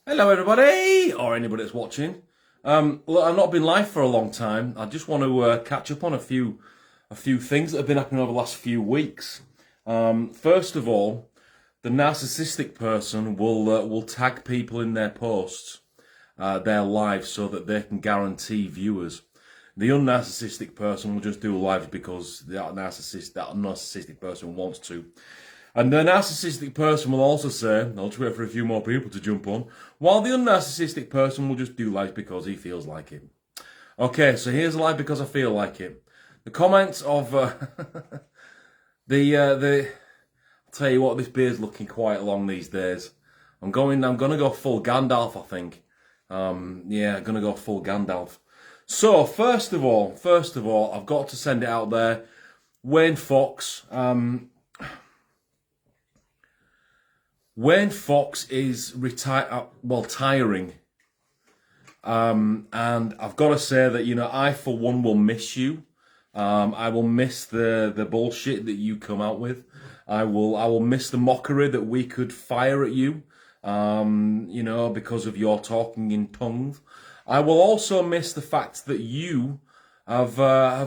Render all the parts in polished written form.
Hello everybody, or anybody that's watching. Look, I've not been live for a long time. I just want to catch up on a few things that have been happening over the last few weeks. First of all, the narcissistic person will tag people in their posts, their lives, so that they can guarantee viewers. The unnarcissistic person will just do lives because that narcissistic person wants to. And the narcissistic person will also say, I'll just wait for a few more people to jump on, while the unnarcissistic person will just do lives because he feels like it. Okay, so here's a live because I feel like it. The comments of I'll tell you what, this beard's looking quite long these days. I'm gonna go full Gandalf, I think. Yeah, I'm gonna go full Gandalf. So first of all, I've got to send it out there. Wayne Fox. Wayne Fox is tiring. And I've got to say that, I for one will miss you. I will miss the bullshit that you come out with. I will miss the mockery that we could fire at you, because of your talking in tongues. I will also miss the fact that you have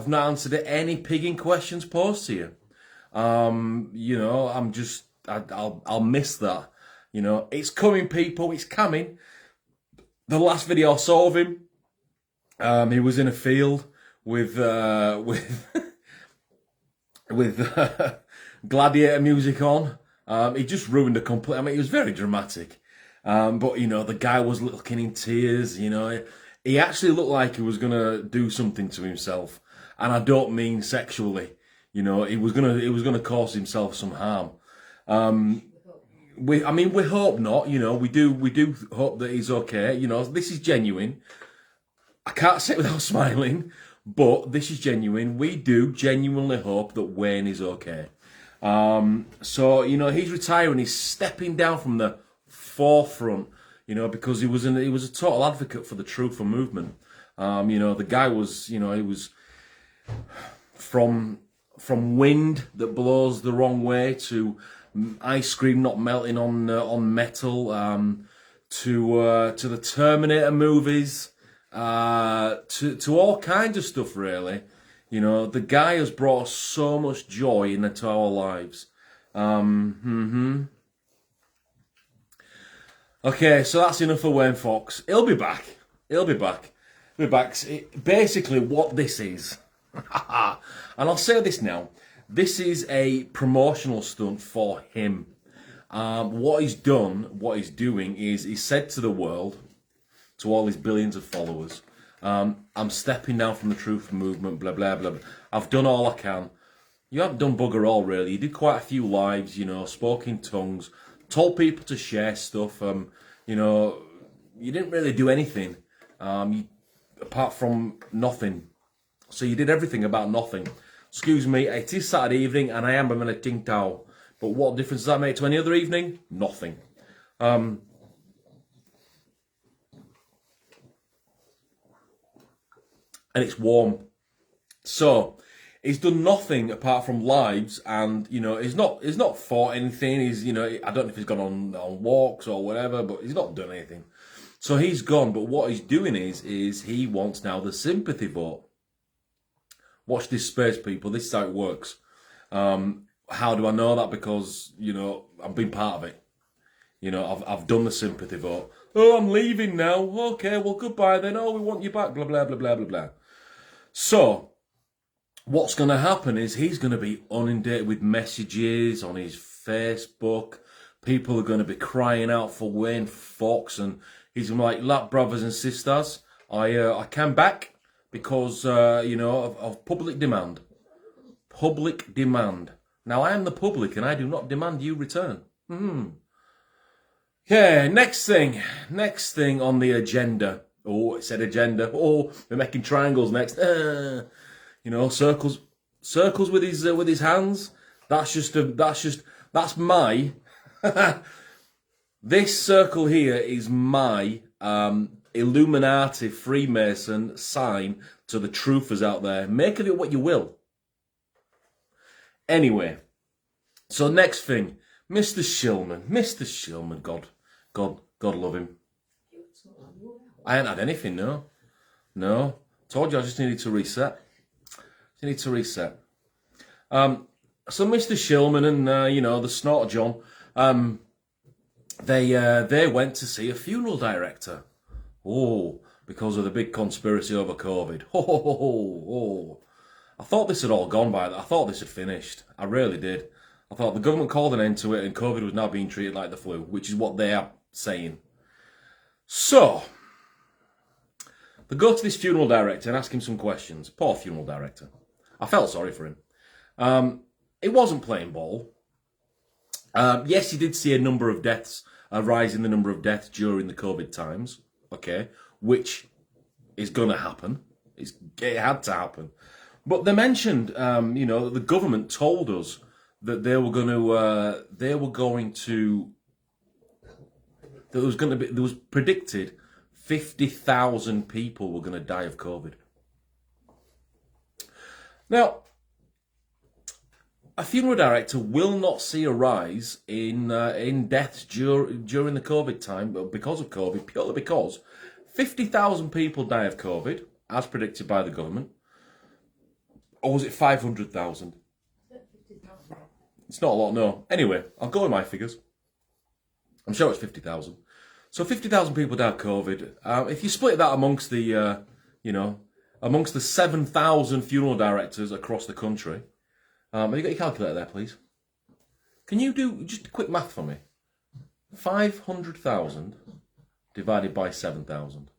not answered any pigging questions posed to you. I'll miss that. It's coming, people. It's coming. The last video I saw of him, he was in a field with gladiator music on. He just ruined the complete. I mean, it was very dramatic. But the guy was looking in tears. He actually looked like he was gonna do something to himself, and I don't mean sexually. He was gonna cause himself some harm. We hope not. We do hope that he's okay. This is genuine. I can't say it without smiling, but this is genuine. We do genuinely hope that Wayne is okay. So he's retiring. He's stepping down from the forefront. Because he was a total advocate for the troofer movement. The guy was, he was from wind that blows the wrong way to ice cream not melting on metal, to the Terminator movies, to all kinds of stuff, really. The guy has brought us so much joy into our lives. Okay, so that's enough for Wayne Fox. He'll be back. Basically, what this is, and I'll say this now. This is a promotional stunt for him. What he's doing is he's said to the world, to all his billions of followers, I'm stepping down from the truth movement, blah, blah, blah, blah. I've done all I can. You haven't done bugger all, really. You did quite a few lives, spoke in tongues, told people to share stuff. You didn't really do anything, apart from nothing. So you did everything about nothing. Excuse me, it is Saturday evening and I am having a ting towel. But what difference does that make to any other evening? Nothing. And it's warm. So he's done nothing apart from lives, and he's not fought anything. He's I don't know if he's gone on walks or whatever, but he's not done anything. So he's gone. But what he's doing is he wants now the sympathy vote. Watch this space, people. This is how it works. How do I know that? Because, I've been part of it. I've done the sympathy vote. Oh, I'm leaving now. Okay, well, goodbye then. Oh, we want you back. Blah, blah, blah, blah, blah, blah. So, what's going to happen is he's going to be inundated with messages on his Facebook. People are going to be crying out for Wayne Fox. And he's going to be like, brothers and sisters, I came back. Because, of public demand. Public demand. Now, I am the public and I do not demand you return. Okay, next thing on the agenda. Oh, it said agenda. Oh, we're making triangles next. Circles with his hands. That's my, this circle here is my, Illuminati Freemason sign to the truthers out there. Make of it what you will. Anyway, so next thing, Mr. Shillman, God love him. I hadn't had anything, no. No. Told you I just needed to reset. So Mr. Shillman and, you know, the Snort John, they went to see a funeral director. Oh, because of the big conspiracy over COVID. Oh. I thought this had all gone by. I thought this had finished. I really did. I thought the government called an end to it and COVID was now being treated like the flu, which is what they are saying. So, they go to this funeral director and ask him some questions. Poor funeral director. I felt sorry for him. It wasn't playing ball. Yes, he did see a number of deaths, a rise in the number of deaths during the COVID times, okay, which is going to happen. It had to happen. But they mentioned, you know, the government told us that there was predicted 50,000 people were going to die of COVID. Now, a funeral director will not see a rise in deaths during the COVID time because of COVID, purely because 50,000 people die of COVID, as predicted by the government. Or was it 500,000? It's not a lot, no. Anyway, I'll go with my figures. I'm sure it's 50,000. So 50,000 people die of COVID. If you split that amongst the, you know, amongst the 7,000 funeral directors across the country, have you got your calculator there, please? Can you do just a quick math for me? 500,000 divided by 7,000.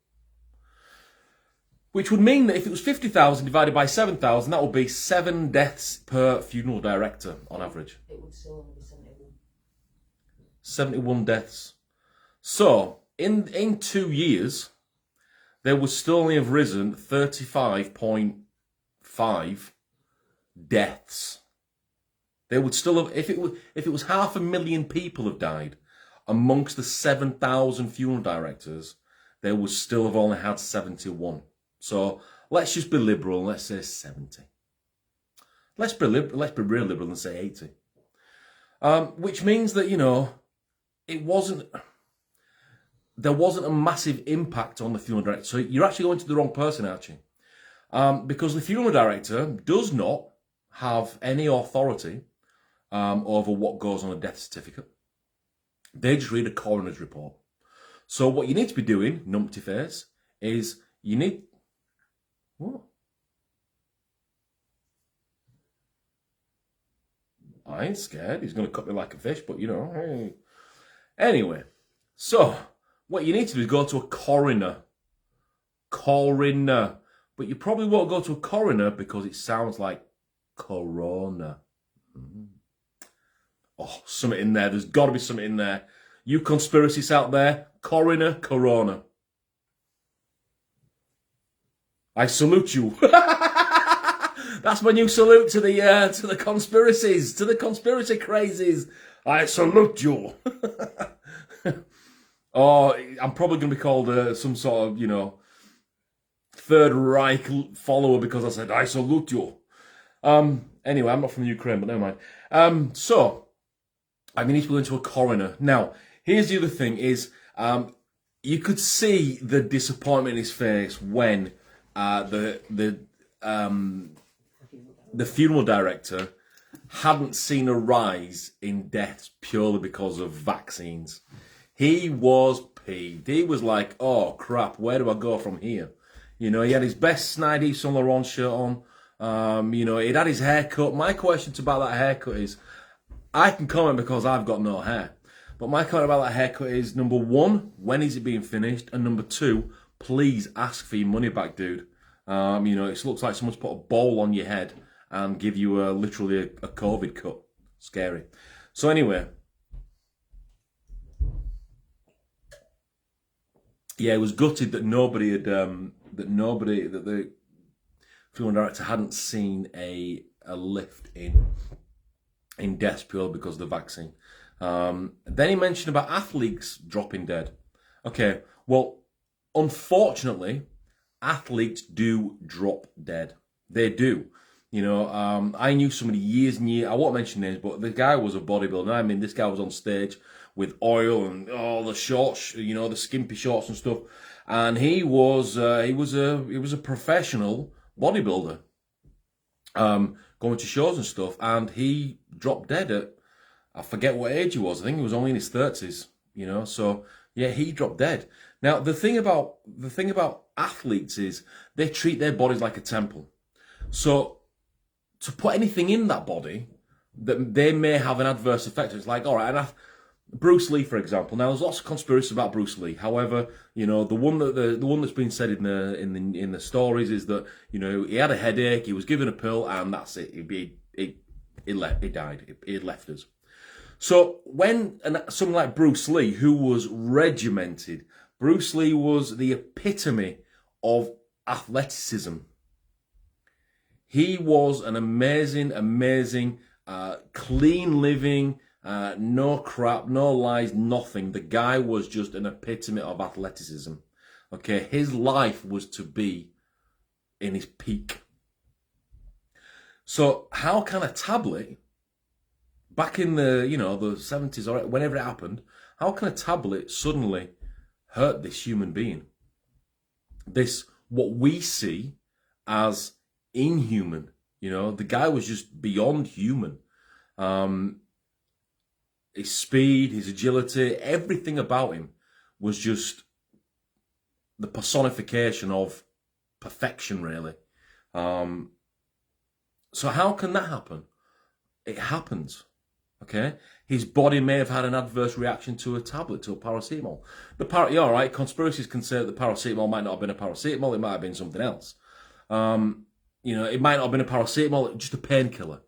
Which would mean that if it was 50,000 divided by 7,000, that would be 7 deaths per funeral director on average. It would still only be 71. 71 deaths. So, in 2 years, there would still only have risen 35.5 deaths. There would still have, if it was 500,000 people have died amongst the 7,000 funeral directors, they would still have only had 71. So let's just be liberal and let's say 70. Let's be real liberal and say 80. Which means that, you know, there wasn't a massive impact on the funeral director. So you're actually going to the wrong person, Archie. Because the funeral director does not have any authority over what goes on a death certificate. They just read a coroner's report. So what you need to be doing, numpty face, is you need... What? I ain't scared. He's going to cut me like a fish, but you know. Hey. Anyway, so what you need to do is go to a coroner. Coroner. But you probably won't go to a coroner because it sounds like corona. Oh, something in there. There's got to be something in there. You conspiracists out there, coroner, corona. I salute you. That's my new salute to the conspiracies, to the conspiracy crazies. I salute you. Oh, I'm probably going to be called some sort of, you know, Third Reich follower because I said I salute you. Anyway, I'm not from the Ukraine, but never mind. So I need to go into a coroner now. Here's the other thing: is you could see the disappointment in his face when the funeral director hadn't seen a rise in deaths purely because of vaccines. He was peeved. He was like, "Oh crap, where do I go from here?" You know, he had his best snide Yves Saint Laurent shirt on. You know, he'd had his hair cut. My question about that haircut is, I can comment because I've got no hair. But my comment about that haircut is, number one, when is it being finished? And number two, please ask for your money back, dude. You know, it looks like someone's put a bowl on your head and give you literally a COVID cut. Scary. So anyway, yeah, it was gutted that the funeral director hadn't seen a lift in deaths purely because of the vaccine. Then he mentioned about athletes dropping dead. Okay, well, unfortunately, athletes do drop dead. They do. You know, I knew somebody years and years, I won't mention names, but the guy was a bodybuilder. I mean, this guy was on stage with oil and all the shorts, you know, the skimpy shorts and stuff. And he was a professional bodybuilder, going to shows and stuff. And he dropped dead at, I forget what age he was. I think he was only in his 30s, you know. So yeah, he dropped dead. Now the thing about athletes is they treat their bodies like a temple. So to put anything in that body that they may have an adverse effect, it's like, all right, and Bruce Lee, for example. Now there's lots of conspiracies about Bruce Lee. However, you know, the one that's been said in the stories is that, you know, he had a headache, he was given a pill, and that's it. He died. He had left us. So when someone like Bruce Lee, who was regimented, Bruce Lee was the epitome of athleticism. He was an amazing, clean living, no crap, no lies, nothing. The guy was just an epitome of athleticism. Okay, his life was to be in his peak. So how can a tablet, back in the, you know, the 70s or whenever it happened, how can a tablet suddenly hurt this human being? This, what we see as inhuman, you know, the guy was just beyond human. His speed, his agility, everything about him was just the personification of perfection, really. So how can that happen? It happens, okay? His body may have had an adverse reaction to a tablet, to a paracetamol. Yeah, all right, conspiracies can say that the paracetamol might not have been a paracetamol, it might have been something else. You know, it might not have been a paracetamol, just a painkiller.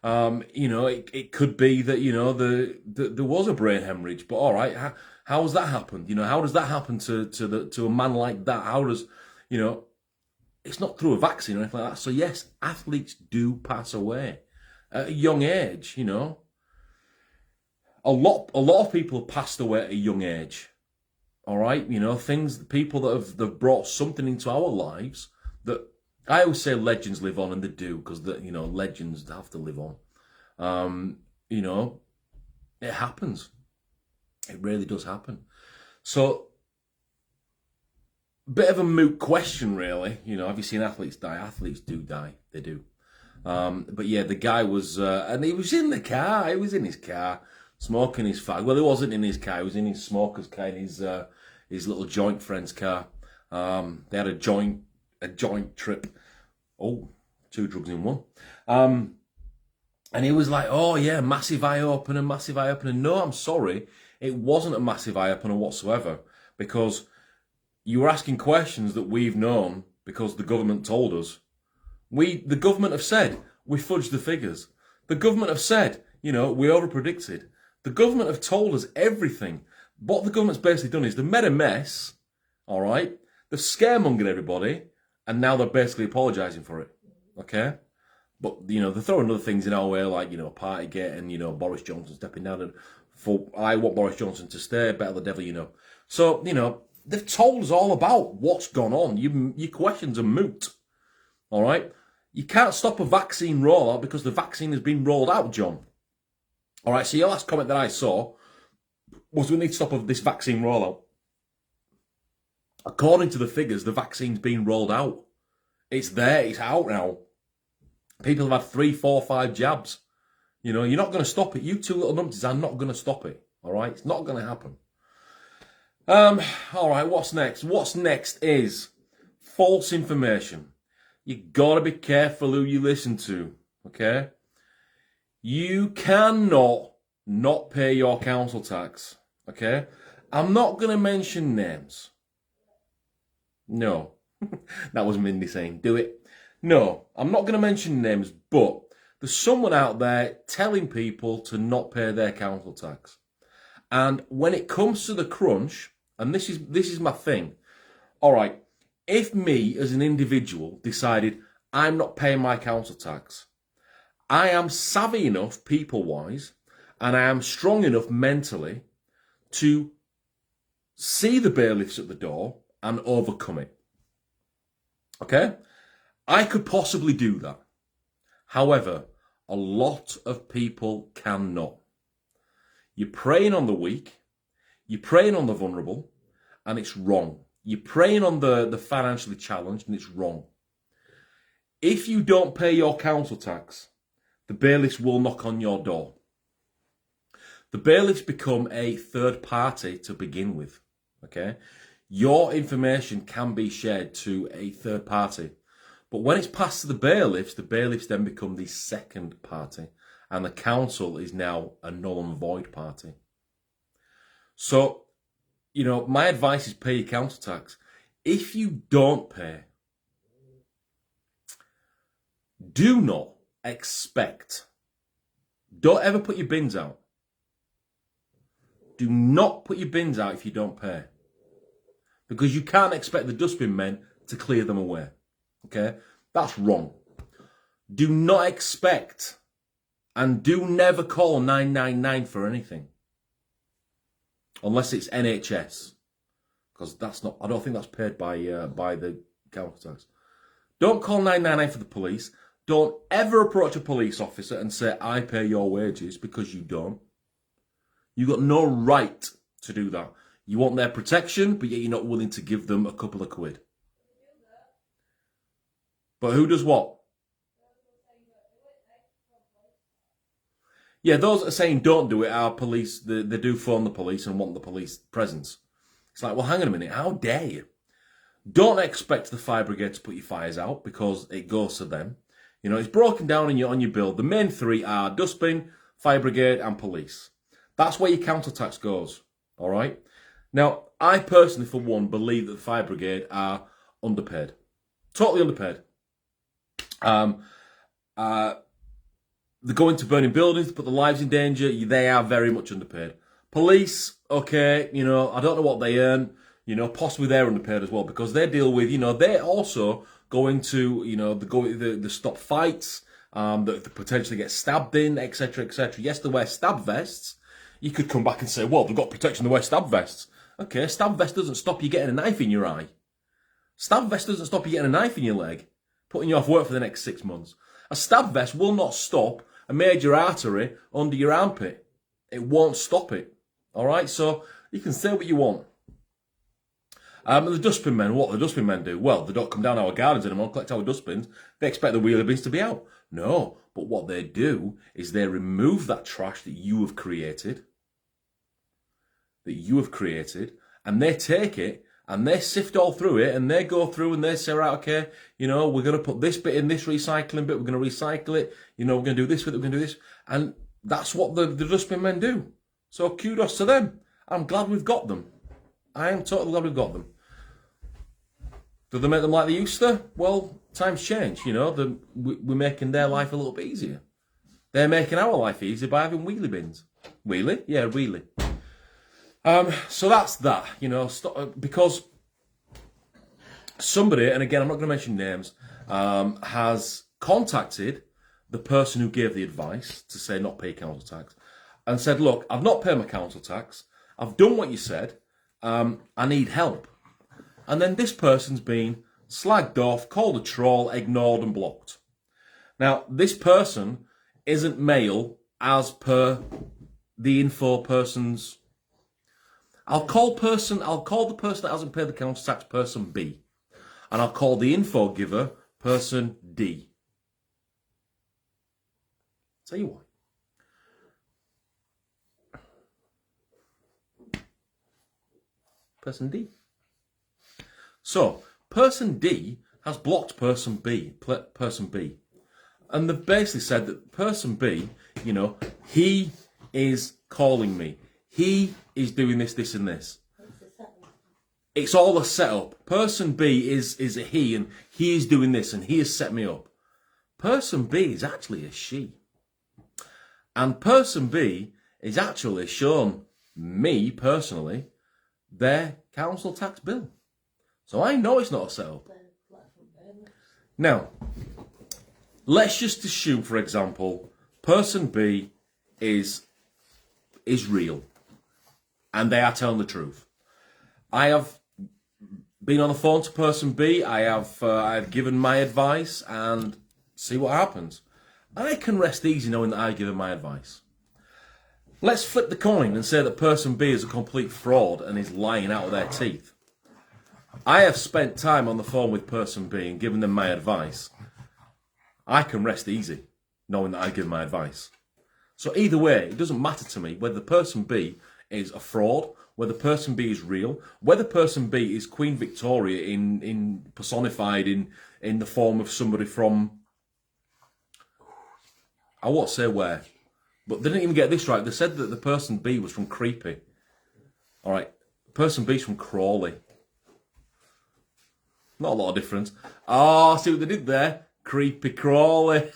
You know, it could be that, you know, there was a brain hemorrhage, but all right, how has that happened? You know, how does that happen to a man like that? How does, you know, it's not through a vaccine or anything like that. So yes, athletes do pass away at a young age, you know. A lot of people have passed away at a young age. All right, you know, people that have brought something into our lives that, I always say legends live on, and they do, because, you know, legends have to live on. You know, it happens. It really does happen. So, bit of a moot question, really. You know, have you seen athletes die? Athletes do die. They do. But yeah, the guy was, and he was in the car. He was in his car, smoking his fag. Well, he wasn't in his car. He was in his smoker's car, in his little joint friend's car. They had a joint trip. Oh, 2 drugs in one. And he was like, oh yeah, massive eye opener. No, I'm sorry. It wasn't a massive eye opener whatsoever, because you were asking questions that we've known because the government told us. The government have said, we fudged the figures. The government have said, you know, we overpredicted. The government have told us everything. What the government's basically done is they've made a mess, all right? They've scaremongered everybody, and now they're basically apologising for it, okay? But, you know, they're throwing other things in our way, like, you know, Partygate and, you know, Boris Johnson stepping down. And I want Boris Johnson to stay, better the devil, you know. So, you know, they've told us all about what's gone on. Your questions are moot, all right? You can't stop a vaccine rollout because the vaccine has been rolled out, John. All right, so your last comment that I saw was we need to stop this vaccine rollout. According to the figures, the vaccine's been rolled out. It's there, it's out now. People have had 3, 4, 5 jabs. You know, you're not going to stop it. You two little numpties are not going to stop it. All right, it's not going to happen. All right, what's next? What's next is false information. You got to be careful who you listen to, okay? You cannot not pay your council tax, okay? I'm not going to mention names. No. That was Mindy saying, do it. No, I'm not going to mention names, but there's someone out there telling people to not pay their council tax. And when it comes to the crunch, and this is my thing, all right, if me as an individual decided I'm not paying my council tax, I am savvy enough people-wise, and I am strong enough mentally to see the bailiffs at the door and overcome it. Okay? I could possibly do that. However, a lot of people cannot. You're preying on the weak, you're preying on the vulnerable, and it's wrong. You're preying on the financially challenged, and it's wrong. If you don't pay your council tax, the bailiffs will knock on your door. The bailiffs become a third party to begin with, okay? Your information can be shared to a third party. But when it's passed to the bailiffs then become the second party. And the council is now a null and void party. So, my advice is pay your council tax. If you don't pay, do not expect, don't ever put your bins out. Do not put your bins out if you don't pay. Because you can't expect the dustbin men to clear them away. Okay? That's wrong. Do not expect, and do never call 999 for anything. Unless it's NHS. Because I don't think that's paid by the council tax. Don't call 999 for the police. Don't ever approach a police officer and say, I pay your wages, because you don't. You've got no right to do that. You want their protection, but yet you're not willing to give them a couple of quid. But who does what? Yeah, those that are saying don't do it are police. They do phone the police and want the police presence. It's like, well, hang on a minute. How dare you? Don't expect the fire brigade to put your fires out, because it goes to them. It's broken down on your bill. The main three are dustbin, fire brigade, and police. That's where your council tax goes. All right? Now, I personally, for one, believe that the fire brigade are underpaid. Totally underpaid. They go into burning buildings, put their lives in danger. They are very much underpaid. Police, okay, I don't know what they earn. Possibly they're underpaid as well, because they deal with, they're also going to, the stop fights, that they potentially get stabbed in, etc., etc. Yes, they wear stab vests. You could come back and say, well, they've got protection to wear stab vests. Okay, stab vest doesn't stop you getting a knife in your eye. Stab vest doesn't stop you getting a knife in your leg, putting you off work for the next 6 months. A stab vest will not stop a major artery under your armpit. It won't stop it. All right, so you can say what you want. The dustbin men, what do the dustbin men do? Well, they don't come down our gardens anymore, collect our dustbins. They expect the wheelie bins to be out. No, but what they do is they remove that trash that you have created, and they take it and they sift all through it, and they go through and they say, right, okay, we're going to put this bit in this recycling bit, we're going to recycle it, we're going to do this with it, we're going to do this. And that's what the dustbin men do. So kudos to them. I'm glad we've got them. I am totally glad we've got them. Do they make them like they used to? Well, times change, we're making their life a little bit easier. They're making our life easier by having wheelie bins. Wheelie? Yeah, wheelie. So that's that, because somebody, and again, I'm not going to mention names, has contacted the person who gave the advice to say not pay council tax, and said, look, I've not paid my council tax, I've done what you said, I need help. And then this person's been slagged off, called a troll, ignored and blocked. Now, this person isn't male as per the info person's. I'll call the person that hasn't paid the council tax person B. And I'll call the info giver person D. Tell you why. Person D. So, person D has blocked person B. And they've basically said that person B, he is calling me. He is doing this, this, and this. It's all a setup. Person B is a he, and he is doing this, and he has set me up. Person B is actually a she. And person B is actually shown me, personally, their council tax bill. So I know it's not a setup. Now, let's just assume, for example, person B is real. And they are telling the truth. I have been on the phone to person B. I've given my advice and see what happens. I can rest easy knowing that I've given my advice. Let's flip the coin and say that person B is a complete fraud and is lying out of their teeth. I have spent time on the phone with person B and given them my advice. I can rest easy knowing that I give my advice. So either way, it doesn't matter to me whether the person B is a fraud, whether person B is real, whether person B is Queen Victoria in personified in the form of somebody from, I won't say where, but they didn't even get this right. They said that the person B was from Creepy. All right, person B's from Crawley. Not a lot of difference. Oh, see what they did there? Creepy Crawley.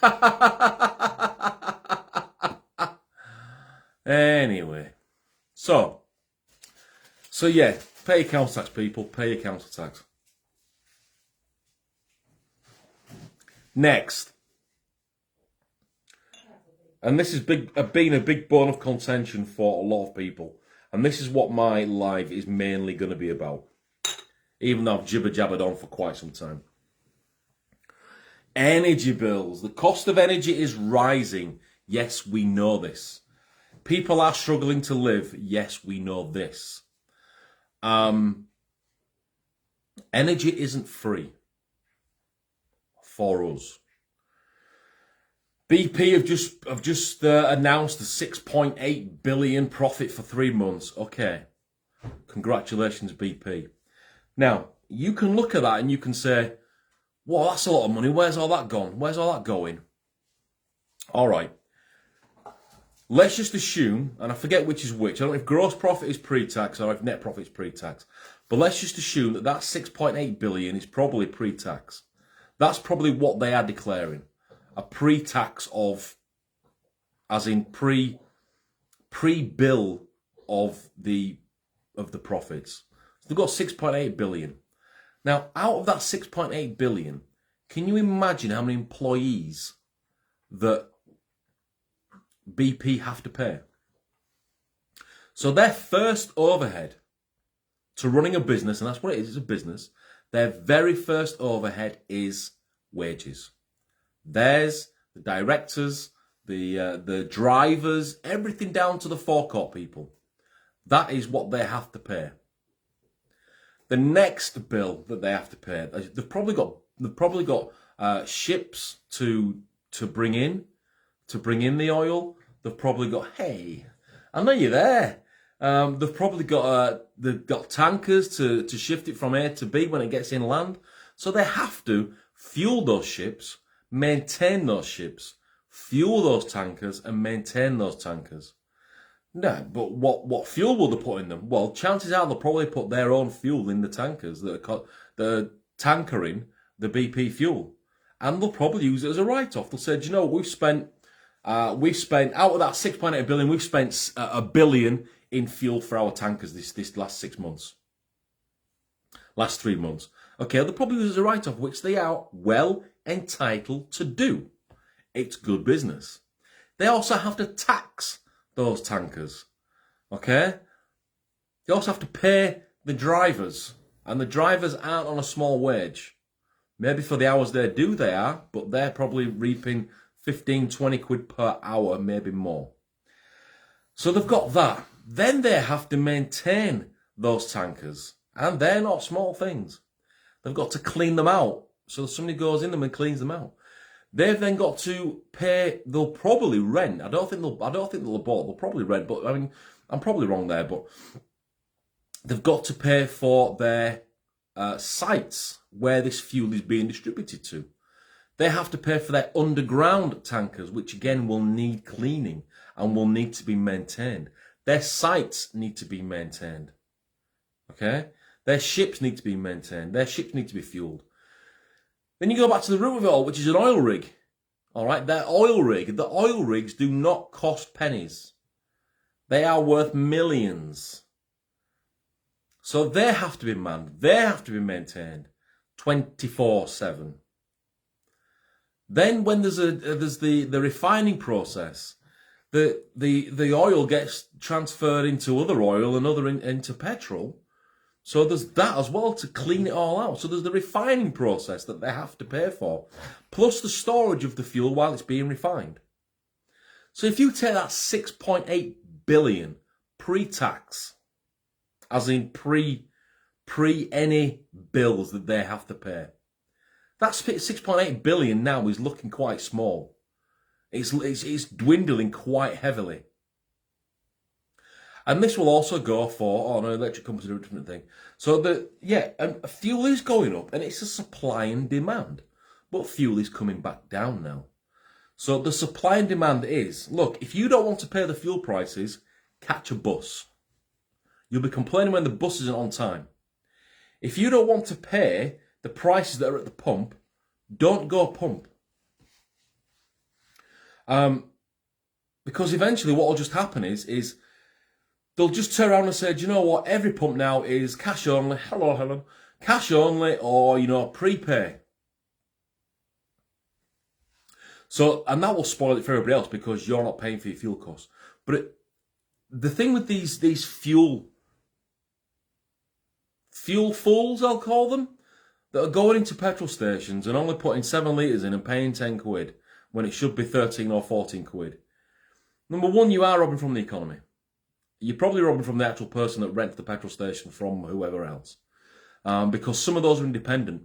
Anyway, so yeah, pay your council tax, people. Pay your council tax. Next, and this has been a big bone of contention for a lot of people, and this is what my live is mainly going to be about, even though I've jibber-jabbered on for quite some time. Energy bills. The cost of energy is rising. Yes, we know this. People are struggling to live. Yes, we know this. Energy isn't free for us. BP have just announced a 6.8 billion profit for 3 months. Okay, congratulations, BP. Now you can look at that and you can say, "Well, that's a lot of money. Where's all that gone? Where's all that going?" All right. Let's just assume, and I forget which is which. I don't know if gross profit is pre-tax or if net profit is pre-tax. But let's just assume that 6.8 billion is probably pre-tax. That's probably what they are declaring. A pre-tax of, as in pre-bill of the profits. So they've got 6.8 billion. Now, out of that 6.8 billion, can you imagine how many employees that BP have to pay? So their first overhead to running a business, and that's what it is, it's a business, their very first overhead is wages. There's the directors, the drivers, everything down to the forecourt people. That is what they have to pay. The next bill that they have to pay, they've probably got ships to bring in the oil. They've probably got, hey, I know you're there. They've probably got tankers to shift it from A to B when it gets inland. So they have to fuel those ships, maintain those ships, fuel those tankers, and maintain those tankers. No, but what fuel will they put in them? Well, chances are they'll probably put their own fuel in the tankers that are tankering the BP fuel, and they'll probably use it as a write-off. They'll say, "Do you know, we've spent out of that 6.8 billion, we've spent $1 billion in fuel for our tankers this last 6 months, last 3 months." Okay, they'll probably use it as a write-off, which they are well entitled to do. It's good business. They also have to tax those tankers. Okay? They also have to pay the drivers, and the drivers aren't on a small wage. Maybe for the hours they do they are, but they're probably reaping 15, 20 quid per hour, maybe more. So they've got that. Then they have to maintain those tankers, and they're not small things. They've got to clean them out. So somebody goes in them and cleans them out. They've then got to pay. They'll probably rent. I don't think they'll bought. They'll probably rent. But I mean, I'm probably wrong there. But they've got to pay for their sites where this fuel is being distributed to. They have to pay for their underground tankers, which again will need cleaning and will need to be maintained. Their sites need to be maintained. Okay, their ships need to be maintained. Their ships need to be fueled. Then you go back to the root of it all, which is an oil rig. All right, the oil rigs do not cost pennies. They are worth millions. So they have to be manned. They have to be maintained 24/7. Then when there's the refining process, the oil gets transferred into other oil and into petrol. So there's that as well to clean it all out. So there's the refining process that they have to pay for, plus the storage of the fuel while it's being refined. So if you take that 6.8 billion pre-tax, as in pre any bills that they have to pay. That 6.8 billion now is looking quite small. It's dwindling quite heavily. And this will also go for, oh no, electric companies are a different thing. So fuel is going up, and it's a supply and demand. But fuel is coming back down now. So the supply and demand is, look, if you don't want to pay the fuel prices, catch a bus. You'll be complaining when the bus isn't on time. If you don't want to pay the prices that are at the pump, don't go pump. Because eventually what will just happen is they'll just turn around and say, do you know what, every pump now is cash only, hello, Helen, cash only, or, prepay. So, and that will spoil it for everybody else because you're not paying for your fuel costs. But the thing with these fuel fools, I'll call them, that are going into petrol stations and only putting 7 litres in and paying 10 quid when it should be 13 or 14 quid. Number one, you are robbing from the economy. You're probably robbing from the actual person that rents the petrol station from whoever else. Because some of those are independent.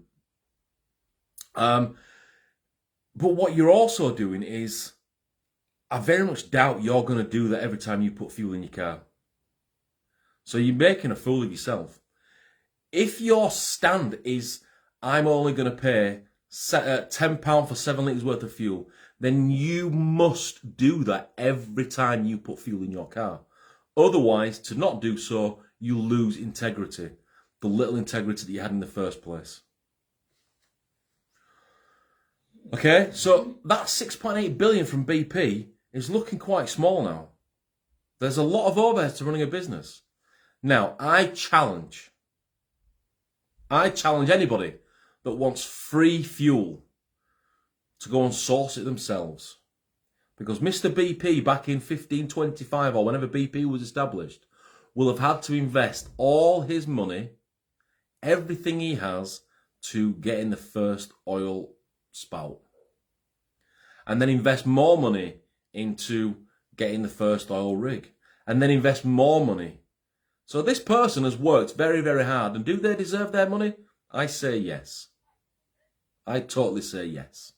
But what you're also doing is, I very much doubt you're going to do that every time you put fuel in your car. So you're making a fool of yourself. If your stand is, I'm only going to pay £10 for 7 litres worth of fuel, then you must do that every time you put fuel in your car. Otherwise, to not do so, you lose integrity. The little integrity that you had in the first place. Okay, so that 6.8 billion from BP is looking quite small now. There's a lot of overheads to running a business. Now, I challenge anybody that wants free fuel to go and source it themselves. Because Mr. BP back in 1525 or whenever BP was established will have had to invest all his money, everything he has, to get in the first oil spout. And then invest more money into getting the first oil rig. And then invest more money. So this person has worked very, very hard. And do they deserve their money? I say yes. I totally say yes.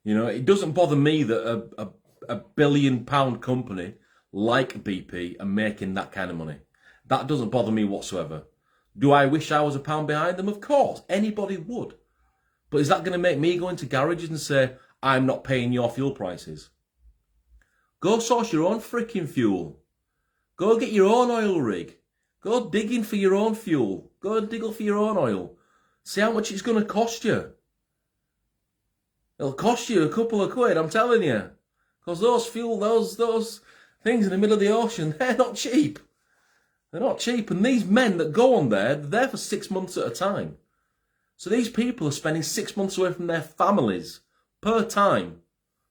It doesn't bother me that a £1 billion company like BP are making that kind of money. That doesn't bother me whatsoever. Do I wish I was a pound behind them? Of course, anybody would. But is that going to make me go into garages and say, I'm not paying your fuel prices? Go source your own freaking fuel. Go get your own oil rig. Go digging for your own fuel. Go dig up for your own oil. See how much it's going to cost you. It'll cost you a couple of quid, I'm telling you. Because those things in the middle of the ocean, they're not cheap. They're not cheap. And these men that go on there, they're there for 6 months at a time. So these people are spending 6 months away from their families per time.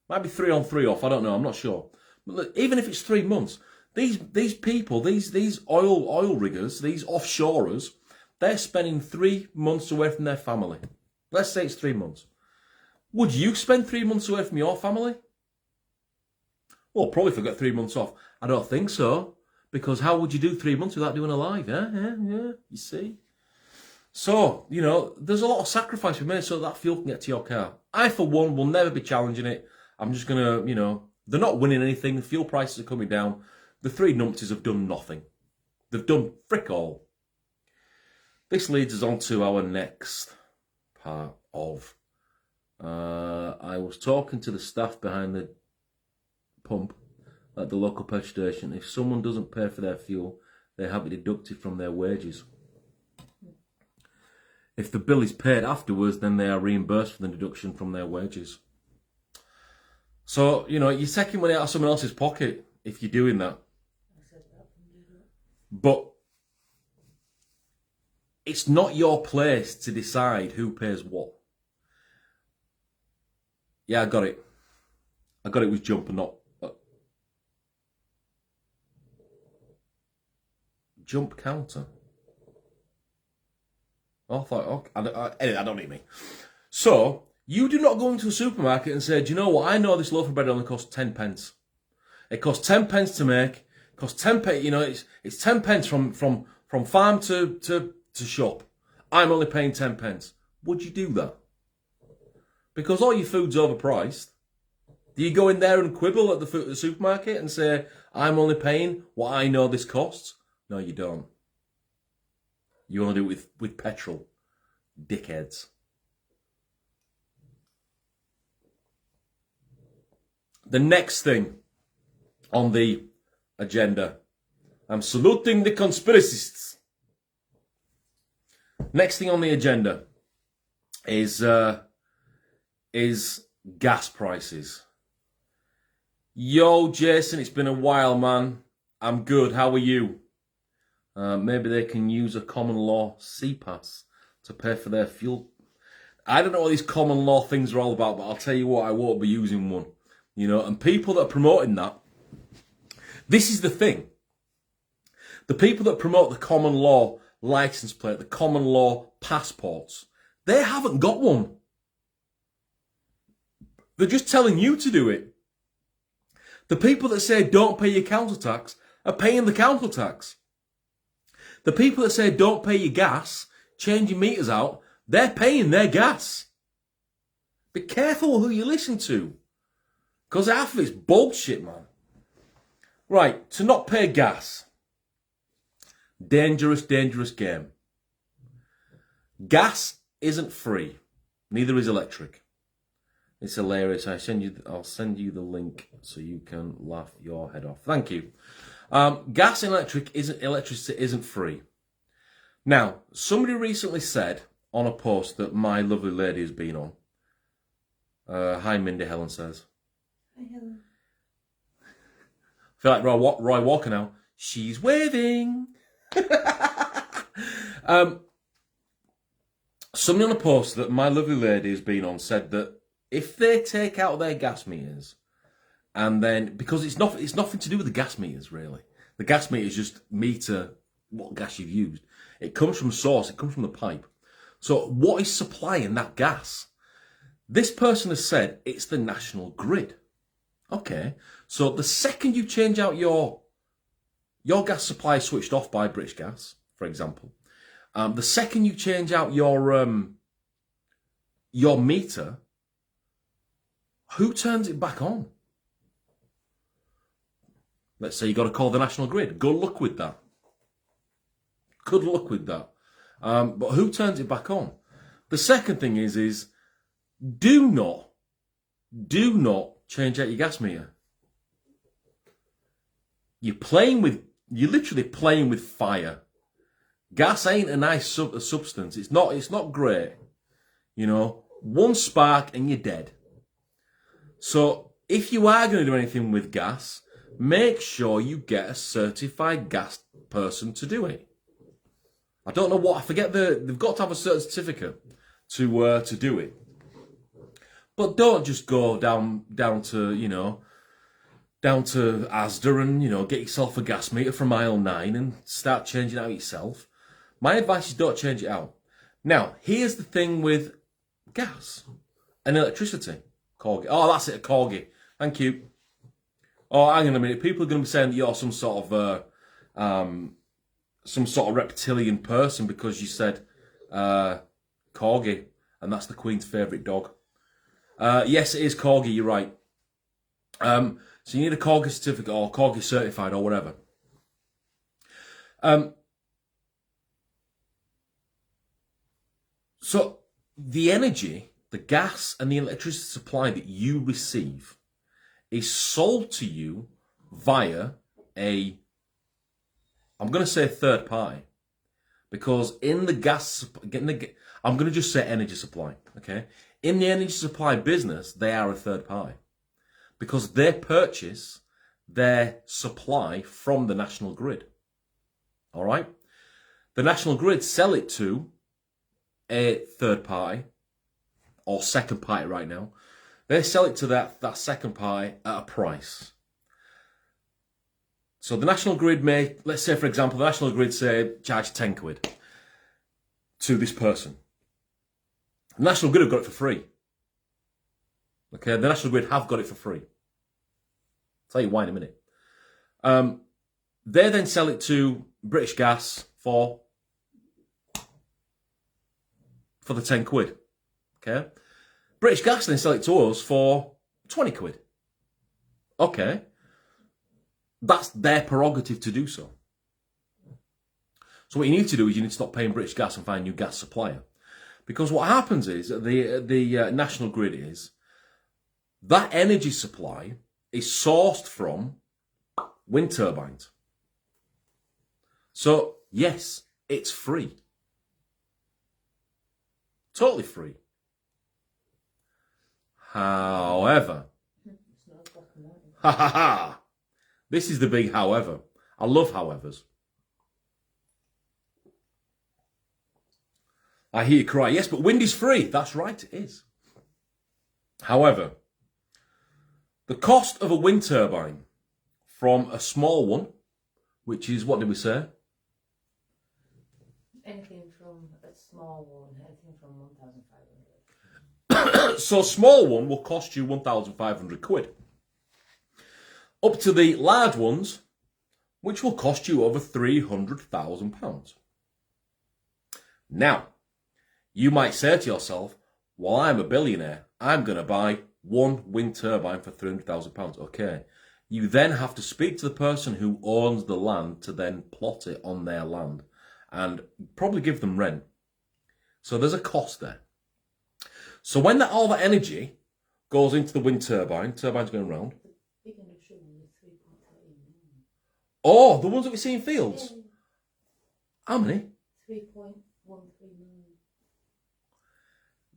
Might be 3 on 3 off, I don't know, I'm not sure. But look, even if it's 3 months, these people, these oil riggers, these offshorers, they're spending 3 months away from their family. Let's say it's 3 months. Would you spend 3 months away from your family? Well, probably if I got 3 months off. I don't think so. Because how would you do 3 months without doing a live? Yeah, you see. So, there's a lot of sacrifice we made so that fuel can get to your car. I, for one, will never be challenging it. I'm just going to, they're not winning anything. The fuel prices are coming down. The three numpties have done nothing. They've done frick all. This leads us on to our next part of... I was talking to the staff behind the pump at the local petrol station. If someone doesn't pay for their fuel, they have it deducted from their wages. If the bill is paid afterwards, then they are reimbursed for the deduction from their wages. So, you're taking money out of someone else's pocket if you're doing that. But it's not your place to decide who pays what. Yeah, I got it. I got it with jump and not... jump counter. I thought, okay, I don't need me. So, you do not go into a supermarket and say, do you know what, I know this loaf of bread only costs 10 pence. It costs 10 pence to make, Because 10p, you know, it's 10 pence from farm to shop. I'm only paying 10 pence. Would you do that? Because all your food's overpriced. Do you go in there and quibble at the supermarket and say, I'm only paying what I know this costs? No, you don't. You only do it with petrol. Dickheads. The next thing on the agenda. I'm saluting the conspiracists. Next thing on the agenda is gas prices. Yo, Jason, it's been a while, man. I'm good. How are you? Maybe they can use a common law C-pass to pay for their fuel. I don't know what these common law things are all about, but I'll tell you what, I won't be using one. You know, and people that are promoting that, this is the thing. The people that promote the common law license plate, the common law passports, they haven't got one. They're just telling you to do it. The people that say don't pay your council tax are paying the council tax. The people that say don't pay your gas, change your meters out, they're paying their gas. Be careful who you listen to. Because half of it's bullshit, man. Right, to not pay gas. Dangerous, dangerous game. Gas isn't free. Neither is electric. It's hilarious. I'll send you the link so you can laugh your head off. Thank you. Gas and electricity isn't free. Now, somebody recently said on a post that my lovely lady has been on. Hi, Mindy, Helen says. Hi, Helen. I feel like Roy Walker now. She's waving. Somebody on a post that my lovely lady has been on said that if they take out their gas meters, and then, because it's nothing to do with the gas meters, really. The gas meters just meter what gas you've used. It comes from source, it comes from the pipe. So what is supplying that gas? This person has said it's the national grid. Okay, so the second you change out your gas supply switched off by British Gas, for example, the second you change out your meter, who turns it back on? Let's say you got to call the national grid. Good luck with that. Good luck with that. But who turns it back on? The second thing is do not change out your gas meter. You're literally playing with fire. Gas ain't a nice substance. It's not great. You know, one spark and you're dead. So if you are going to do anything with gas, make sure you get a certified gas person to do it. I don't know what, I forget they've got to have a certain certificate to do it. But don't just go down to Asda and, get yourself a gas meter from aisle 9 and start changing it out yourself. My advice is don't change it out. Now, here's the thing with gas and electricity. Corgi. Oh, that's it, a corgi. Thank you. Oh, hang on a minute. People are going to be saying that you're some sort of reptilian person because you said corgi, and that's the Queen's favourite dog. Yes, it is corgi. You're right. So you need a corgi certificate or corgi certified or whatever. So the energy, the gas and the electricity supply that you receive is sold to you via I'm going to say third party, because in the I'm going to just say energy supply, okay? In the energy supply business, they are a third party because they purchase their supply from the national grid, all right? The national grid sell it to a third party, or second party right now. They sell it to that second party at a price. So the national grid may, let's say for example, the national grid say charge 10 quid to this person. The national grid have got it for free. Okay, the national grid have got it for free. I'll tell you why in a minute. They then sell it to British Gas for the 10 quid. Okay? British Gas then sell it to us for 20 quid. Okay. That's their prerogative to do so. So what you need to do is you need to stop paying British Gas and find a new gas supplier. Because what happens is, the national grid is, that energy supply is sourced from wind turbines. So, yes, it's free. Totally free. However, ha ha ha, this is the big however. I love howevers. I hear you cry, yes, but wind is free. That's right, it is. However, the cost of a wind turbine from a small one, which is, what did we say? Anything from a small one, anything from 1,500. So a small one will cost you 1,500 quid. Up to the large ones, which will cost you over £300,000. Now, you might say to yourself, well, I'm a billionaire. I'm going to buy one wind turbine for £300,000. Okay. You then have to speak to the person who owns the land to then plot it on their land and probably give them rent. So there's a cost there. So when all that energy goes into the wind turbines going round. Oh, the ones that we see in fields? Yeah. How many? 3.13 million.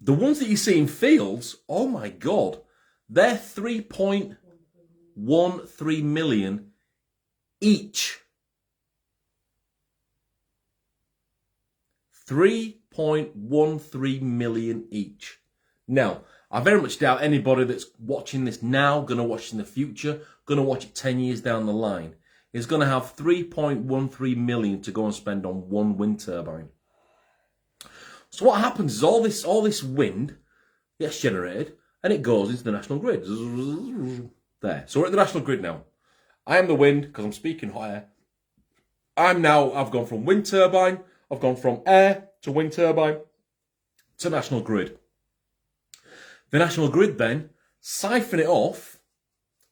The ones that you see in fields, oh my God, they're 3.13 million each. 3.13 million each. Now, I very much doubt anybody that's watching this now, going to watch it in the future, going to watch it 10 years down the line, is going to have 3.13 million to go and spend on one wind turbine. So what happens is all this wind gets generated and it goes into the national grid. There. So we're at the national grid now. I am the wind because I'm speaking hot air. I've gone from wind turbine, I've gone from air to wind turbine to national grid. The national grid then siphon it off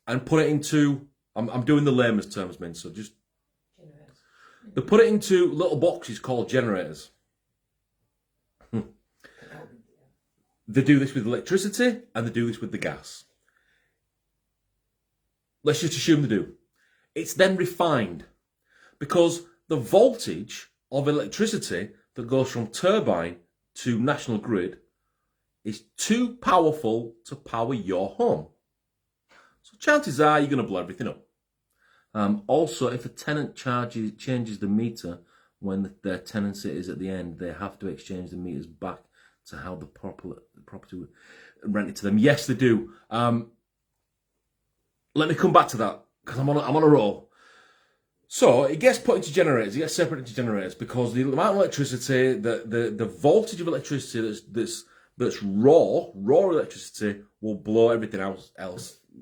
and put it into, I'm doing the layman's terms, Min, so just, generators. They put it into little boxes called generators. They do this with electricity and they do this with the gas. Let's just assume they do. It's then refined because the voltage of electricity that goes from turbine to national grid is too powerful to power your home. So chances are you're going to blow everything up. Also, if a tenant changes the meter when their tenancy is at the end, they have to exchange the meters back to how the property rented to them. Yes, they do. Let me come back to that because I'm on a roll. So it gets put into generators. It gets separated into generators because the amount of electricity, the voltage of electricity that's raw electricity will blow everything else.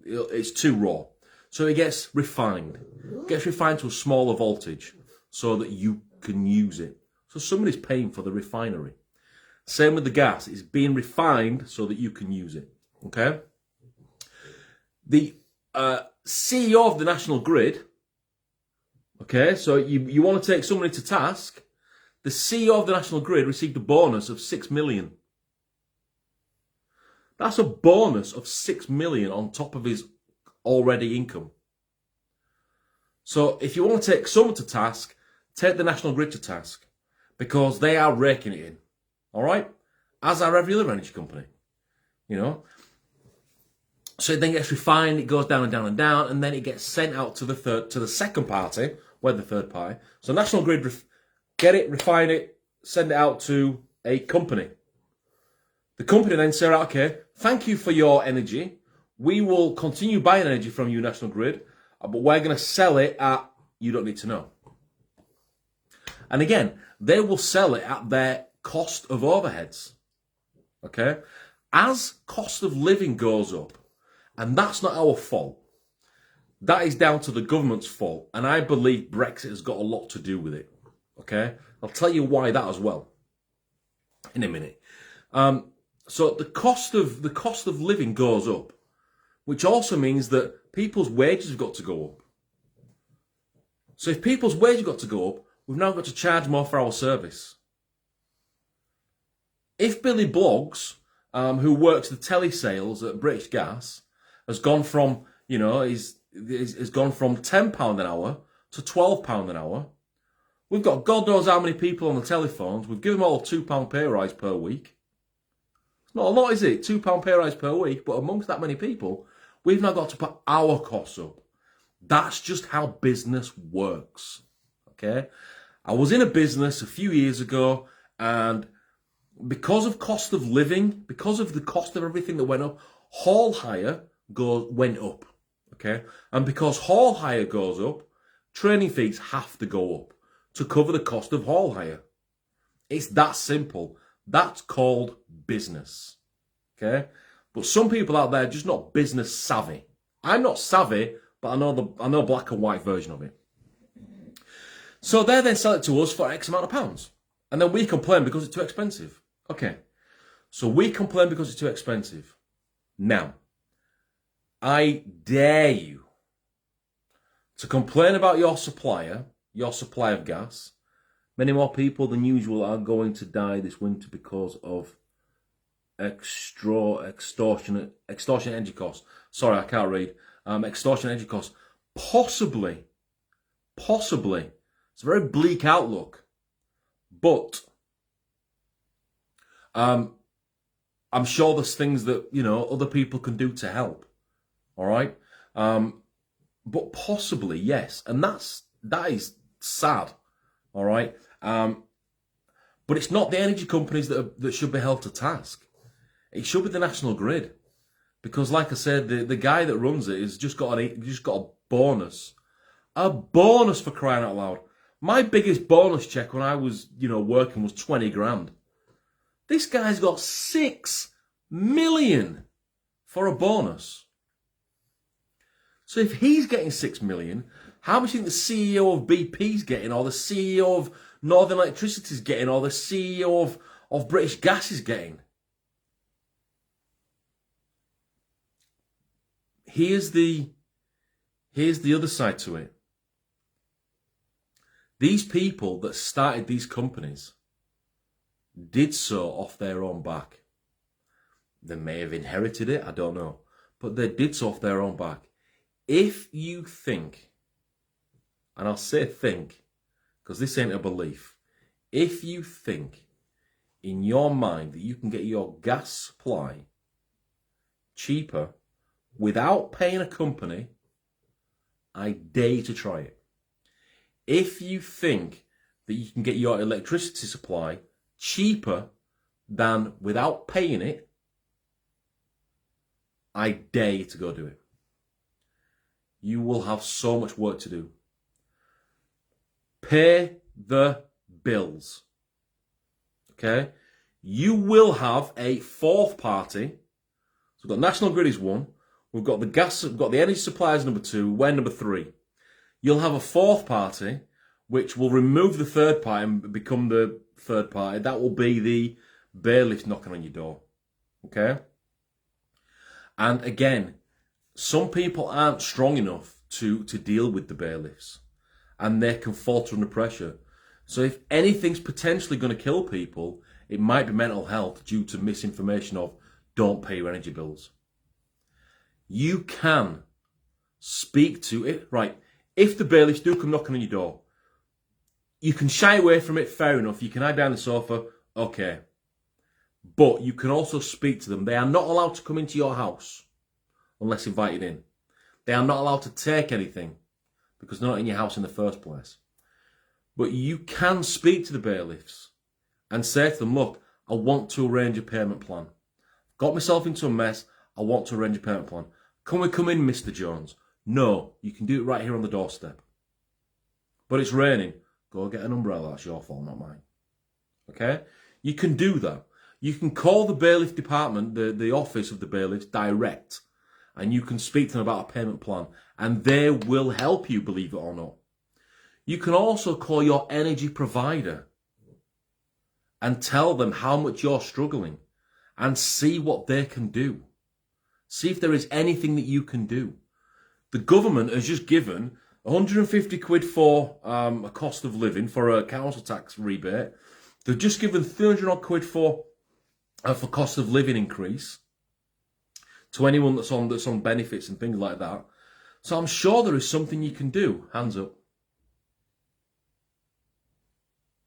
It's too raw. So it gets refined. It gets refined to a smaller voltage so that you can use it. So somebody's paying for the refinery. Same with the gas. It's being refined so that you can use it. Okay? The CEO of the national grid, okay, so you want to take somebody to task, the CEO of the national grid received a bonus of 6 million. That's a bonus of 6 million on top of his already income. So if you want to take someone to task, take the national grid to task because they are raking it in. All right? As are every other energy company. You know? So it then gets refined, it goes down and down and down, and then it gets sent out to the second party. We're the third party. So national grid, get it, refine it, send it out to a company. The company then say, okay, thank you for your energy. We will continue buying energy from you, national grid, but we're going to sell it at, you don't need to know. And again, they will sell it at their cost of overheads. Okay? As cost of living goes up, and that's not our fault. That is down to the government's fault, and I believe Brexit has got a lot to do with it. Okay, I'll tell you why that as well in a minute. So the cost of living goes up, which also means that people's wages have got to go up. So if people's wages have got to go up, we've now got to charge more for our service. If Billy Bloggs, who works the telesales at British Gas, has gone from, has gone from £10 an hour to £12 an hour, we've got God knows how many people on the telephones. We've given them all a £2 pay rise per week. It's not a lot, is it? £2 pay rise per week, but amongst that many people, we've now got to put our costs up. That's just how business works. Okay? I was in a business a few years ago, and because of cost of living, because of the cost of everything that went up, hall hire went up. Okay? And because hall hire goes up, training fees have to go up to cover the cost of hall hire. It's that simple. That's called business. Okay? But some people out there are just not business savvy. I'm not savvy, but I know black and white version of it. So they then sell it to us for X amount of pounds. And then we complain because it's too expensive. Okay. So we complain because it's too expensive. Now, I dare you to complain about your supply of gas. Many more people than usual are going to die this winter because of extortionate energy costs. Sorry, I can't read. Extortionate energy costs. Possibly. It's a very bleak outlook. But I'm sure there's things that, other people can do to help. All right? But possibly, yes. And that is sad. All right? But it's not the energy companies that should be held to task. It should be the national grid. Because like I said, the guy that runs it has just got a bonus. A bonus, for crying out loud. My biggest bonus check when I was, working was 20 grand. This guy's got 6 million for a bonus. So if he's getting 6 million, how much do you think the CEO of BP's getting, or the CEO of Northern Electricity's getting, or the CEO of British Gas is getting? Here's the other side to it. These people that started these companies did so off their own back. They may have inherited it, I don't know. But they did so off their own back. If you think, and I'll say think, because this ain't a belief. If you think in your mind that you can get your gas supply cheaper without paying a company, I dare you to try it. If you think that you can get your electricity supply cheaper than without paying it, I dare you to go do it. You will have so much work to do. Pay the bills. Okay? You will have a fourth party. So we've got National Grid is one. We've got the gas, we've got the energy suppliers number 2. We're number 3. You'll have a fourth party, which will remove the third party and become the third party. That will be the bailiffs knocking on your door. Okay? And again, some people aren't strong enough to deal with the bailiffs, and they can falter under pressure. So if anything's potentially going to kill people, it might be mental health due to misinformation of don't pay your energy bills. You can speak to it. Right, if the bailiffs do come knocking on your door, you can shy away from it, fair enough. You can hide behind the sofa, okay. But you can also speak to them. They are not allowed to come into your house unless invited in. They are not allowed to take anything because they're not in your house in the first place. But you can speak to the bailiffs and say to them, look, I want to arrange a payment plan. Got myself into a mess. I want to arrange a payment plan. Can we come in, Mr. Jones? No, you can do it right here on the doorstep. But it's raining. Go get an umbrella. That's your fault, not mine. Okay? You can do that. You can call the bailiff department, the office of the bailiffs, direct, and you can speak to them about a payment plan, and they will help you, believe it or not. You can also call your energy provider and tell them how much you're struggling and see what they can do. See if there is anything that you can do. The government has just given 150 quid for a cost of living, for a council tax rebate. They've just given 300 odd quid for cost of living increase to anyone that's on benefits and things like that. So I'm sure there is something you can do. Hands up.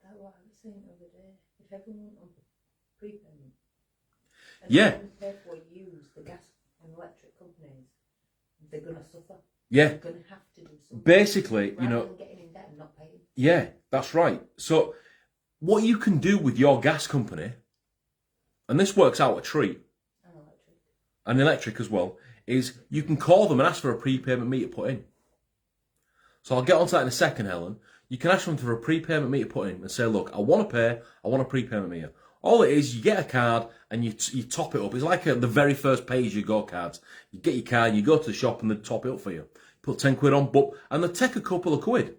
That's what I was saying the other day. If everyone on prepayment and Yeah. everyone pay for use the gas and electric companies, they're gonna suffer. Yeah. They're gonna have to do something. Basically, rather you know. than getting in debt and not paying. Yeah, that's right. So what you can do with your gas company, and this works out a treat, and electric as well, is you can call them and ask for a prepayment meter put in. So I'll get onto that in a second, Helen. You can ask them for a prepayment meter put in and say, look, I want to pay, I want a prepayment meter. All it is, you get a card and you top it up. It's like the very first pay-as-you-go cards. You get your card, you go to the shop and they top it up for you. Put 10 quid on, and they take a couple of quid.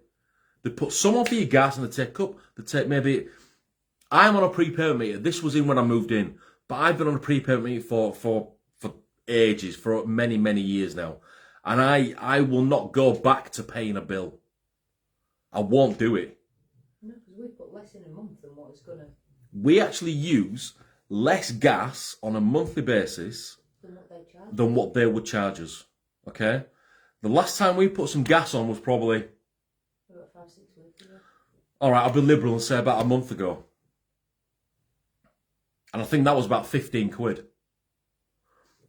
They put some on for your gas and they take up. They take maybe. I'm on a prepayment meter. This was in when I moved in, but I've been on a prepayment meter for ages, for many, many years now. And I will not go back to paying a bill. I won't do it. No, because we put less in a month than what it's gonna. We actually use less gas on a monthly basis Than what they would charge us. Okay? The last time we put some gas on was probably. About 5-6 weeks ago. Alright, I'll be liberal and say about a month ago. And I think that was about 15 quid.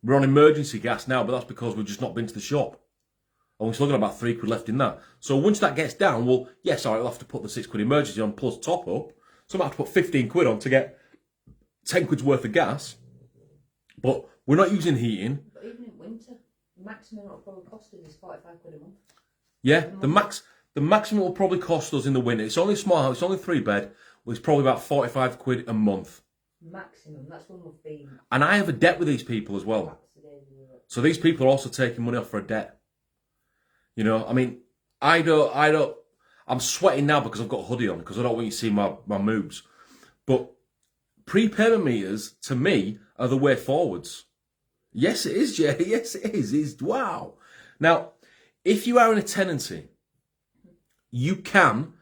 We're on emergency gas now, but that's because we've just not been to the shop. And we're still got about 3 quid left in that. So once that gets down, well, yes, alright, we'll have to put the 6 quid emergency on plus top up. So I might have to put 15 quid on to get 10 quid's worth of gas. But we're not using heating. But even in winter, the maximum it'll probably cost us is 45 quid a month. Yeah, the maximum will probably cost us in the winter. It's only a small house, it's only 3-bed. Well, it's probably about 45 quid a month. Maximum, that's when we've been. And I have a debt with these people as well. So these people are also taking money off for a debt. You know, I mean, I'm sweating now because I've got a hoodie on because I don't want you to see my moves. But prepayment meters, to me, are the way forwards. Yes, it is, Jay. Yes, it is. It's wow. Now, if you are in a tenancy, you can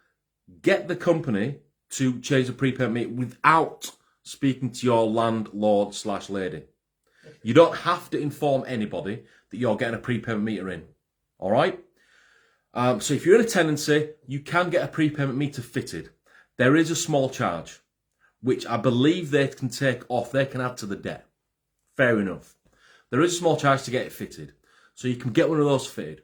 get the company to change the prepayment meter without speaking to your landlord/lady. You don't have to inform anybody that you're getting a prepayment meter in. All right? So if you're in a tenancy, you can get a prepayment meter fitted. There is a small charge, which I believe they can take off. They can add to the debt. Fair enough. There is a small charge to get it fitted. So you can get one of those fitted.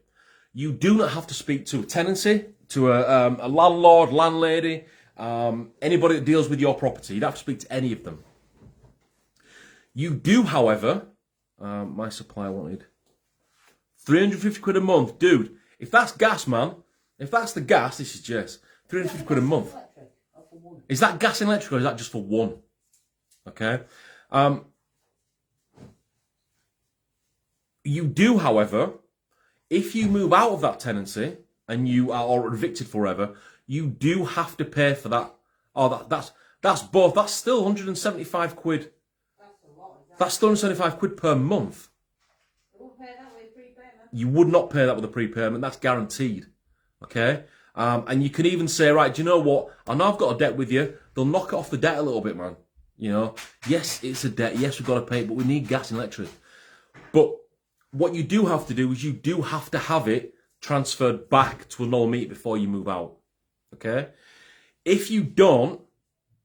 You do not have to speak to a tenancy, to a landlord, landlady, anybody that deals with your property. You don't have to speak to any of them. You do, however, my supplier wanted 350 quid a month. Dude, if that's gas, man, if that's the gas, this is Jess, 350 quid a month. Is that gas and electric or is that just for one? Okay. You do, however, if you move out of that tenancy and you are evicted forever, you do have to pay for that. Oh, that's both. That's still 175 quid. That's still 175 quid per month. You would not pay that with a prepayment. That's guaranteed. Okay? And you can even say, right, do you know what? I know I've got a debt with you. They'll knock off the debt a little bit, man. You know? Yes, it's a debt. Yes, we've got to pay it, but we need gas and electric. But what you do have to do is you do have to have it transferred back to a normal meter before you move out. Okay? If you don't,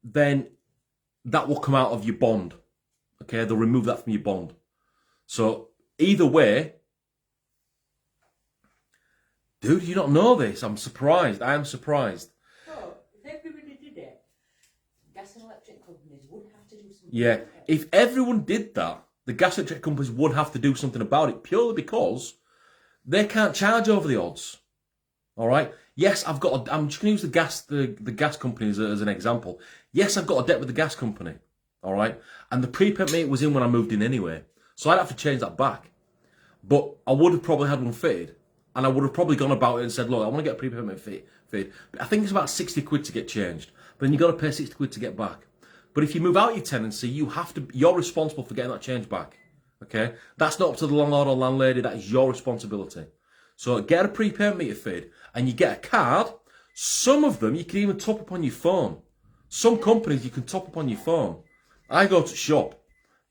then that will come out of your bond. Okay? They'll remove that from your bond. So either way, dude, you don't know this. I'm surprised. I am surprised. So, if everybody did it, gas and electric companies would have to do something. Yeah, if everyone did that, the gas and electric companies would have to do something about it purely because they can't charge over the odds. All right? Yes, I'm just going to use the gas company as an example. Yes, I've got a debt with the gas company. All right? And the prepayment meter was in when I moved in anyway. So I'd have to change that back. but I would have probably had one fitted, and I would have probably gone about it and said, look, I want to get a prepayment fitted. I think it's about 60 quid to get changed, but then you've got to pay 60 quid to get back. But if you move out your tenancy, you're responsible for getting that change back. Okay? That's not up to the landlord or landlady, that is your responsibility. So get a prepayment meter fitted, and you get a card. Some of them you can even top up on your phone. Some companies you can top up on your phone. I go to shop,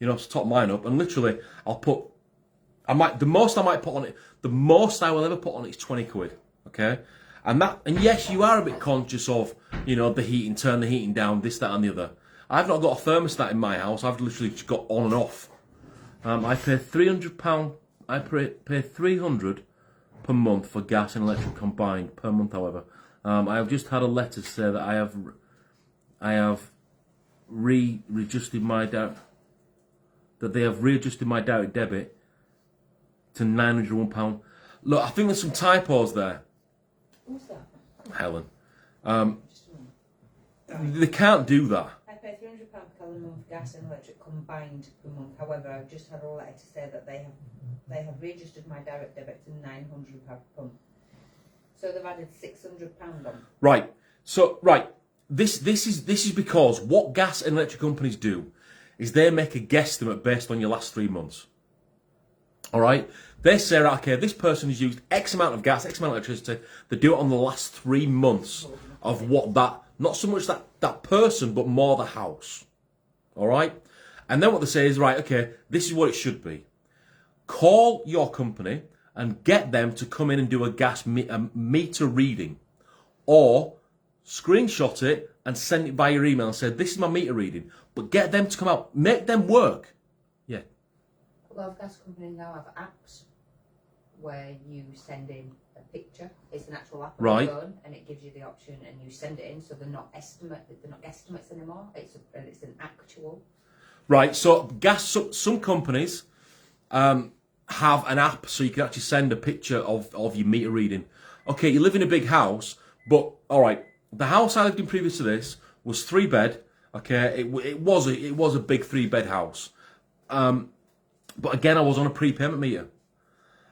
to top mine up, and literally the most I might put on it, the most I will ever put on it is 20 quid. Okay? And yes, you are a bit conscious of, the heating, turn the heating down, this, that, and the other. I've not got a thermostat in my house. I've literally just got on and off. I pay £300. I pay 300 per month for gas and electric combined per month. However, I have just had a letter to say that I have readjusted my that they have readjusted my direct debit to £901. Look, I think there's some typos there. What's that? Helen, they can't do that. I pay £300 per calendar month gas and electric combined per month. However, I've just had a letter to say that they have readjusted my direct debit to £900 per month. So they've added £600 on. Right. So this is because what gas and electric companies do is they make a guesstimate based on your last 3 months. All right. They say, okay, this person has used X amount of gas, X amount of electricity. They do it on the last 3 months of what that. Not so much that person, but more the house. All right? And then what they say is, right, okay, this is what it should be. Call your company and get them to come in and do a gas meter reading. Or screenshot it and send it by your email and say, this is my meter reading. But get them to come out. Make them work. Yeah. A lot of gas companies now have apps where you send in a picture. It's an actual app on your phone, and it gives you the option, and you send it in. So they're not estimates anymore. It's an actual. Right. So some companies have an app, so you can actually send a picture of your meter reading. Okay, you live in a big house, but all right, the house I lived in previous to this was 3-bed. Okay, it was a big 3-bed house. But again, I was on a prepayment meter.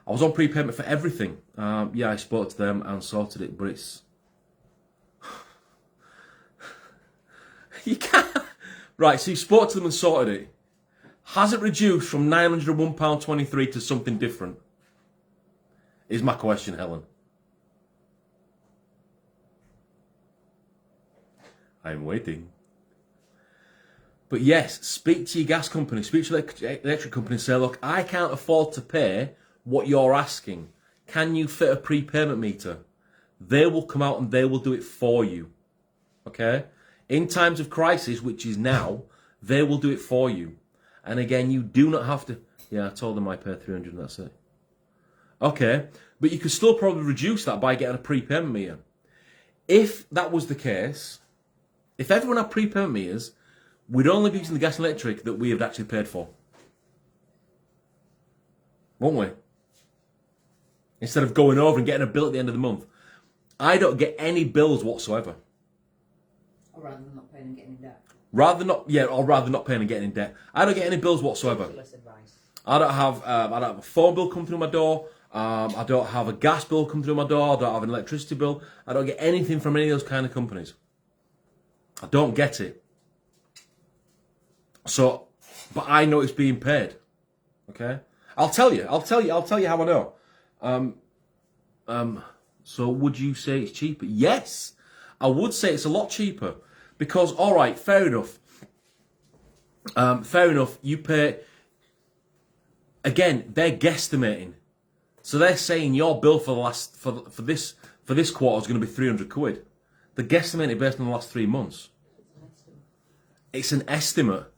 I was on prepayment for everything. I spoke to them and sorted it, but it's... you can't... Right, so you spoke to them and sorted it. Has it reduced from £901.23 to something different? Is my question, Helen. I'm waiting. But yes, speak to your gas company, speak to the electric company and say, look, I can't afford to pay what you're asking. Can you fit a prepayment meter? They will come out and they will do it for you. Okay? In times of crisis, which is now, they will do it for you. And again, you do not have to... Yeah, I told them I pay 300 and that's it. Okay, but you could still probably reduce that by getting a prepayment meter. If that was the case, if everyone had prepayment meters, we'd only be using the gas and electric that we had actually paid for. Won't we? Instead of going over and getting a bill at the end of the month. I don't get any bills whatsoever. Or rather than not paying and getting in debt. Rather than not paying and getting in debt. I don't get any bills whatsoever. Advice. I don't have a phone bill come through my door. I don't have a gas bill come through my door. I don't have an electricity bill. I don't get anything from any of those kind of companies. I don't get it. So, but I know it's being paid. Okay? I'll tell you how I know. So would you say it's cheaper? Yes, I would say it's a lot cheaper because, all right, fair enough. You pay. Again, they're guesstimating, so they're saying your bill for this quarter is going to be 300 quid. They're guesstimating based on the last 3 months. It's an estimate,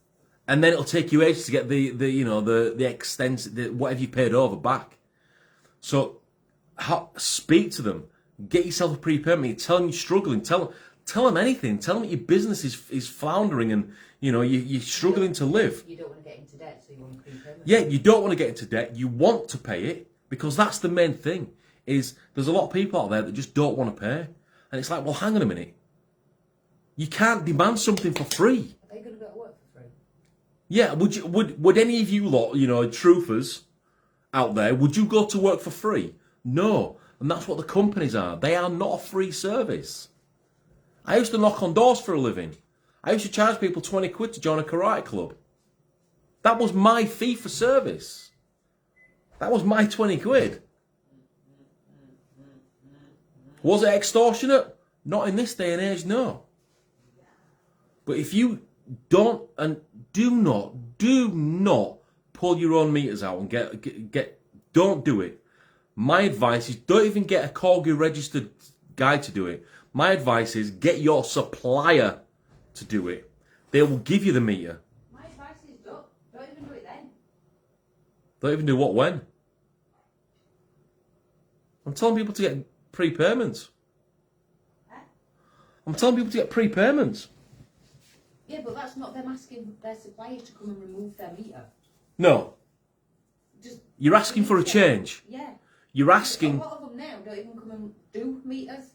and then it'll take you ages to get the extent, whatever you paid over back. So, speak to them. Get yourself a prepayment. Tell them you're struggling. Tell them anything. Tell them your business is floundering and you're struggling to live. You don't want to get into debt, so you want a prepayment. Yeah, you don't want to get into debt. You want to pay it because that's the main thing. Is there's a lot of people out there that just don't want to pay, and it's like, well, hang on a minute. You can't demand something for free. Are they going to go to work for free? Yeah, would any of you lot, troofers, out there, would you go to work for free? No. And that's what the companies are. They are not a free service. I used to knock on doors for a living. I used to charge people 20 quid to join a karate club. That was my fee for service. That was my 20 quid. Was it extortionate? Not in this day and age, no. But if you don't, and do not pull your own meters out and don't do it. My advice is don't even get a Corgi registered guy to do it. My advice is get your supplier to do it. They will give you the meter. My advice is don't even do it then. Don't even do what when? I'm telling people to get prepayments. I'm telling people to get prepayments. Yeah, but that's not them asking their suppliers to come and remove their meter. No. You're asking for a change. Yeah. You're asking. A lot of them now don't even come and do meters.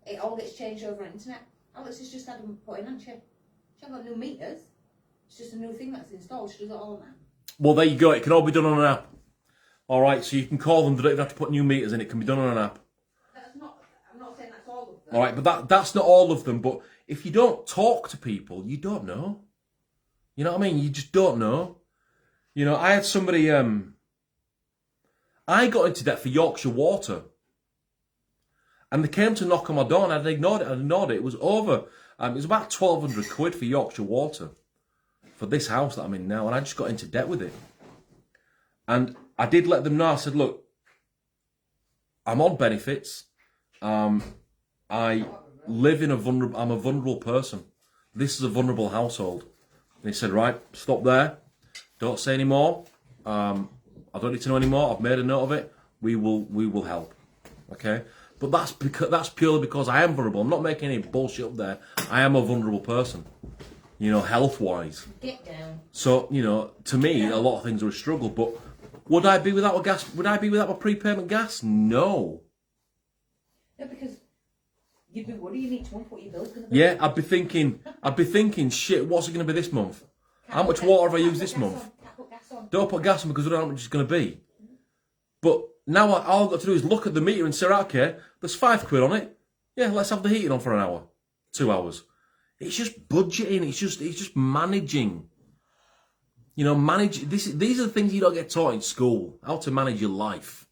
It all gets changed over on the internet. Alex has just had them put in, hasn't she? She hasn't got new meters. It's just a new thing that's installed. She does it all on that. Well, there you go. It can all be done on an app. All right, so you can call them. They don't even have to put new meters in. It can be done on an app. I'm not saying that's all of them. All right, but that's not all of them. But if you don't talk to people, you don't know. You know what I mean? You just don't know. You know, I had somebody. I got into debt for Yorkshire Water, and they came to knock on my door, and I'd ignored it. It was over. It was about 1,200 quid for Yorkshire Water for this house that I'm in now, and I just got into debt with it. And I did let them know. I said, look, I'm on benefits. I live in I'm a vulnerable person. This is a vulnerable household. And he said, right, stop there. Don't say any more. I don't need to know anymore. I've made a note of it. We will help. Okay? But that's purely because I am vulnerable. I'm not making any bullshit up there. I am a vulnerable person. You know, health-wise. Get down. So, you know, to me, a lot of things are a struggle. But would I be without a gas? Would I be without my prepayment gas? No. No, because you'd be worrying each month what your bill's going to be. Yeah, I'd be thinking, shit, what's it going to be this month? How much water have I used this month? Can't put gas on. Don't put gas on because I don't know how much it's going to be. But now all I've got to do is look at the meter and say, okay, there's 5 quid on it. Yeah, let's have the heating on for an hour, 2 hours. It's just budgeting. It's just managing. You know, these are the things you don't get taught in school, how to manage your life.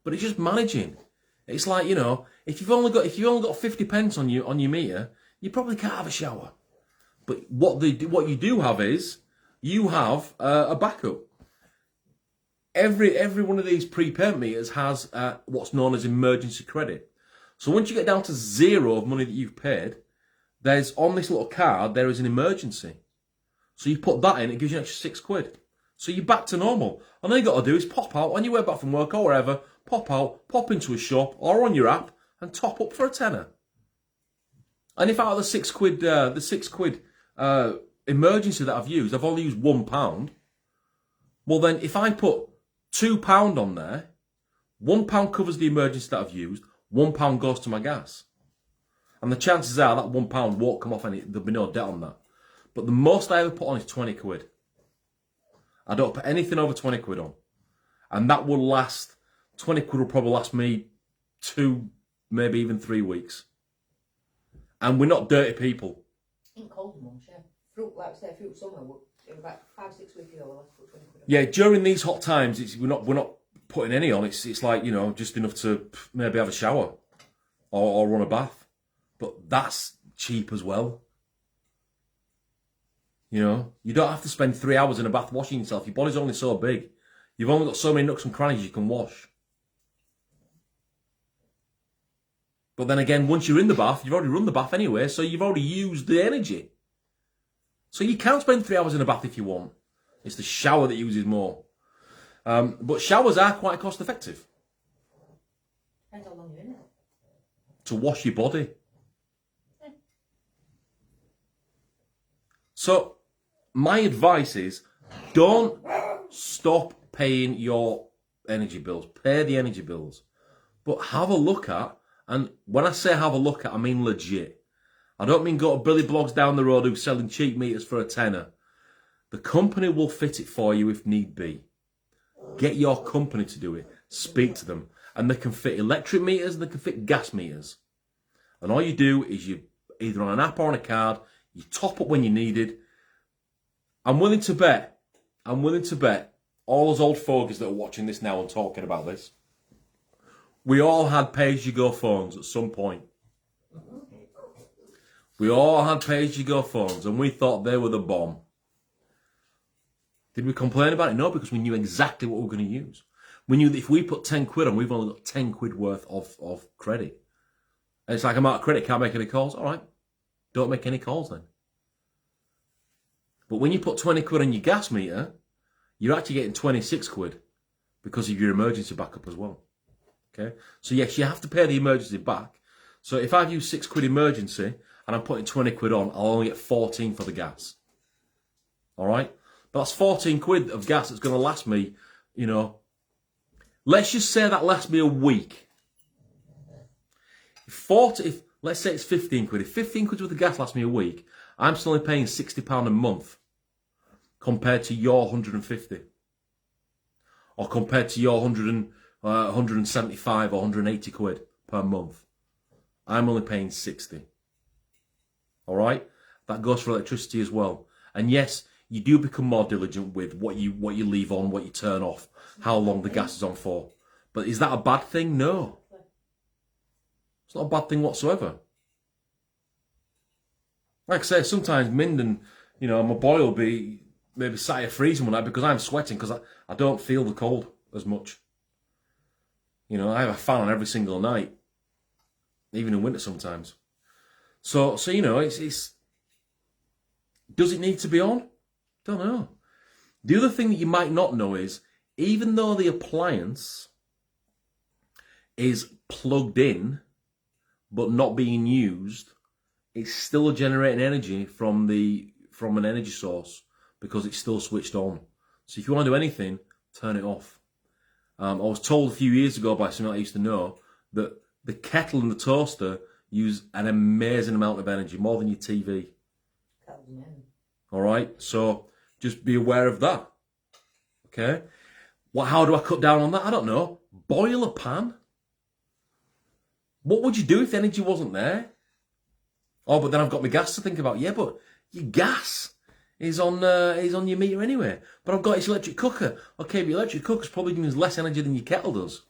But it's just managing. It's like, you know, if you've only got 50 pence on your meter, you probably can't have a shower. But what you do have is you have a backup. Every one of these prepayment meters has what's known as emergency credit. So once you get down to zero of money that you've paid, there's on this little card there is an emergency. So you put that in, it gives you an extra 6 quid. So you're back to normal. And all you got to do is pop out on your way back from work or wherever, pop out, pop into a shop or on your app and top up for a tenner. And if out of the 6 quid, emergency that I've used, I've only used £1. Well then, if I put £2 on there, £1 covers the emergency that I've used, £1 goes to my gas. And the chances are that £1 won't come off there'll be no debt on that. But the most I ever put on is 20 quid. I don't put anything over 20 quid on. And that will last, 20 quid will probably last me 2, maybe even 3 weeks. And we're not dirty people. In cold months, yeah. Fruit, like I say, fruit summer, about 5-6 weeks ago, we'll put 20 quid on. Yeah, during these hot times, we're not putting any on. It's like, you know, just enough to maybe have a shower or run a bath. But that's cheap as well. You know, you don't have to spend 3 hours in a bath washing yourself. Your body's only so big. You've only got so many nooks and crannies you can wash. But then again, once you're in the bath, you've already run the bath anyway, so you've already used the energy. So you can spend 3 hours in a bath if you want. It's the shower that uses more. But showers are quite cost effective. Depends how long you're in it. To wash your body. So, my advice is, don't stop paying your energy bills. Pay the energy bills. But have a look at, and when I say have a look at, I mean legit. I don't mean go to Billy Blogs down the road who's selling cheap meters for a tenner. The company will fit it for you if need be. Get your company to do it. Speak to them. And they can fit electric meters and they can fit gas meters. And all you do is you, either on an app or on a card, you top up when you need it. I'm willing to bet all those old fogies that are watching this now and talking about this, we all had pay-as-you-go phones at some point. We all had pay-as-you-go phones and we thought they were the bomb. Did we complain about it? No, because we knew exactly what we were going to use. We knew that if we put 10 quid on, we've only got 10 quid worth of credit. And it's like, I'm out of credit, can't make any calls. All right, don't make any calls then. But when you put 20 quid on your gas meter, you're actually getting 26 quid because of your emergency backup as well. Okay? So yes, you have to pay the emergency back. So if I've used 6 quid emergency and I'm putting 20 quid on, I'll only get 14 for the gas. All right? But that's 14 quid of gas that's going to last me, you know, let's just say that lasts me a week. If let's say it's 15 quid. If 15 quid worth of gas lasts me a week, I'm still only paying £60 a month compared to your 150. Or compared to your 175 or 180 quid per month. I'm only paying 60. All right? That goes for electricity as well. And yes, you do become more diligent with what you leave on, what you turn off, how long the gas is on for. But is that a bad thing? No. It's not a bad thing whatsoever. Like I say, sometimes Minden, you know, my boy will be maybe sat here freezing one night because I'm sweating because I don't feel the cold as much. You know, I have a fan on every single night, even in winter sometimes. So you know, it's does it need to be on? Don't know. The other thing that you might not know is, even though the appliance is plugged in but not being used, it's still generating energy from an energy source because it's still switched on. So if you want to do anything, turn it off. I was told a few years ago by someone I used to know that the kettle and the toaster use an amazing amount of energy, more than your TV. All right, so just be aware of that. Okay, how do I cut down on that? I don't know. Boil a pan. What would you do if the energy wasn't there? Oh, but then I've got my gas to think about. Yeah, but your gas is on your meter anyway. But I've got this electric cooker. Okay, but your electric cooker's probably using less energy than your kettle does.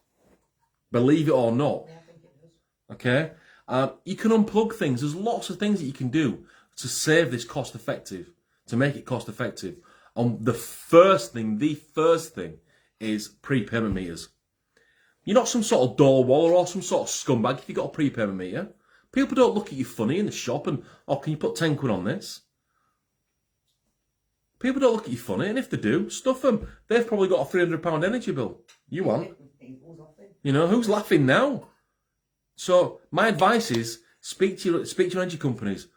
Believe it or not. Yeah, I think it does. Okay? You can unplug things. There's lots of things that you can do to save this cost effective, to make it cost effective. The first thing is prepayment meters. You're not some sort of door waller or some sort of scumbag if you've got a prepayment meter. People don't look at you funny in the shop and, oh, can you put 10 quid on this? People don't look at you funny, and if they do, stuff them. They've probably got a £300 energy bill. You want. You know, who's laughing now? So my advice is, speak to your energy companies.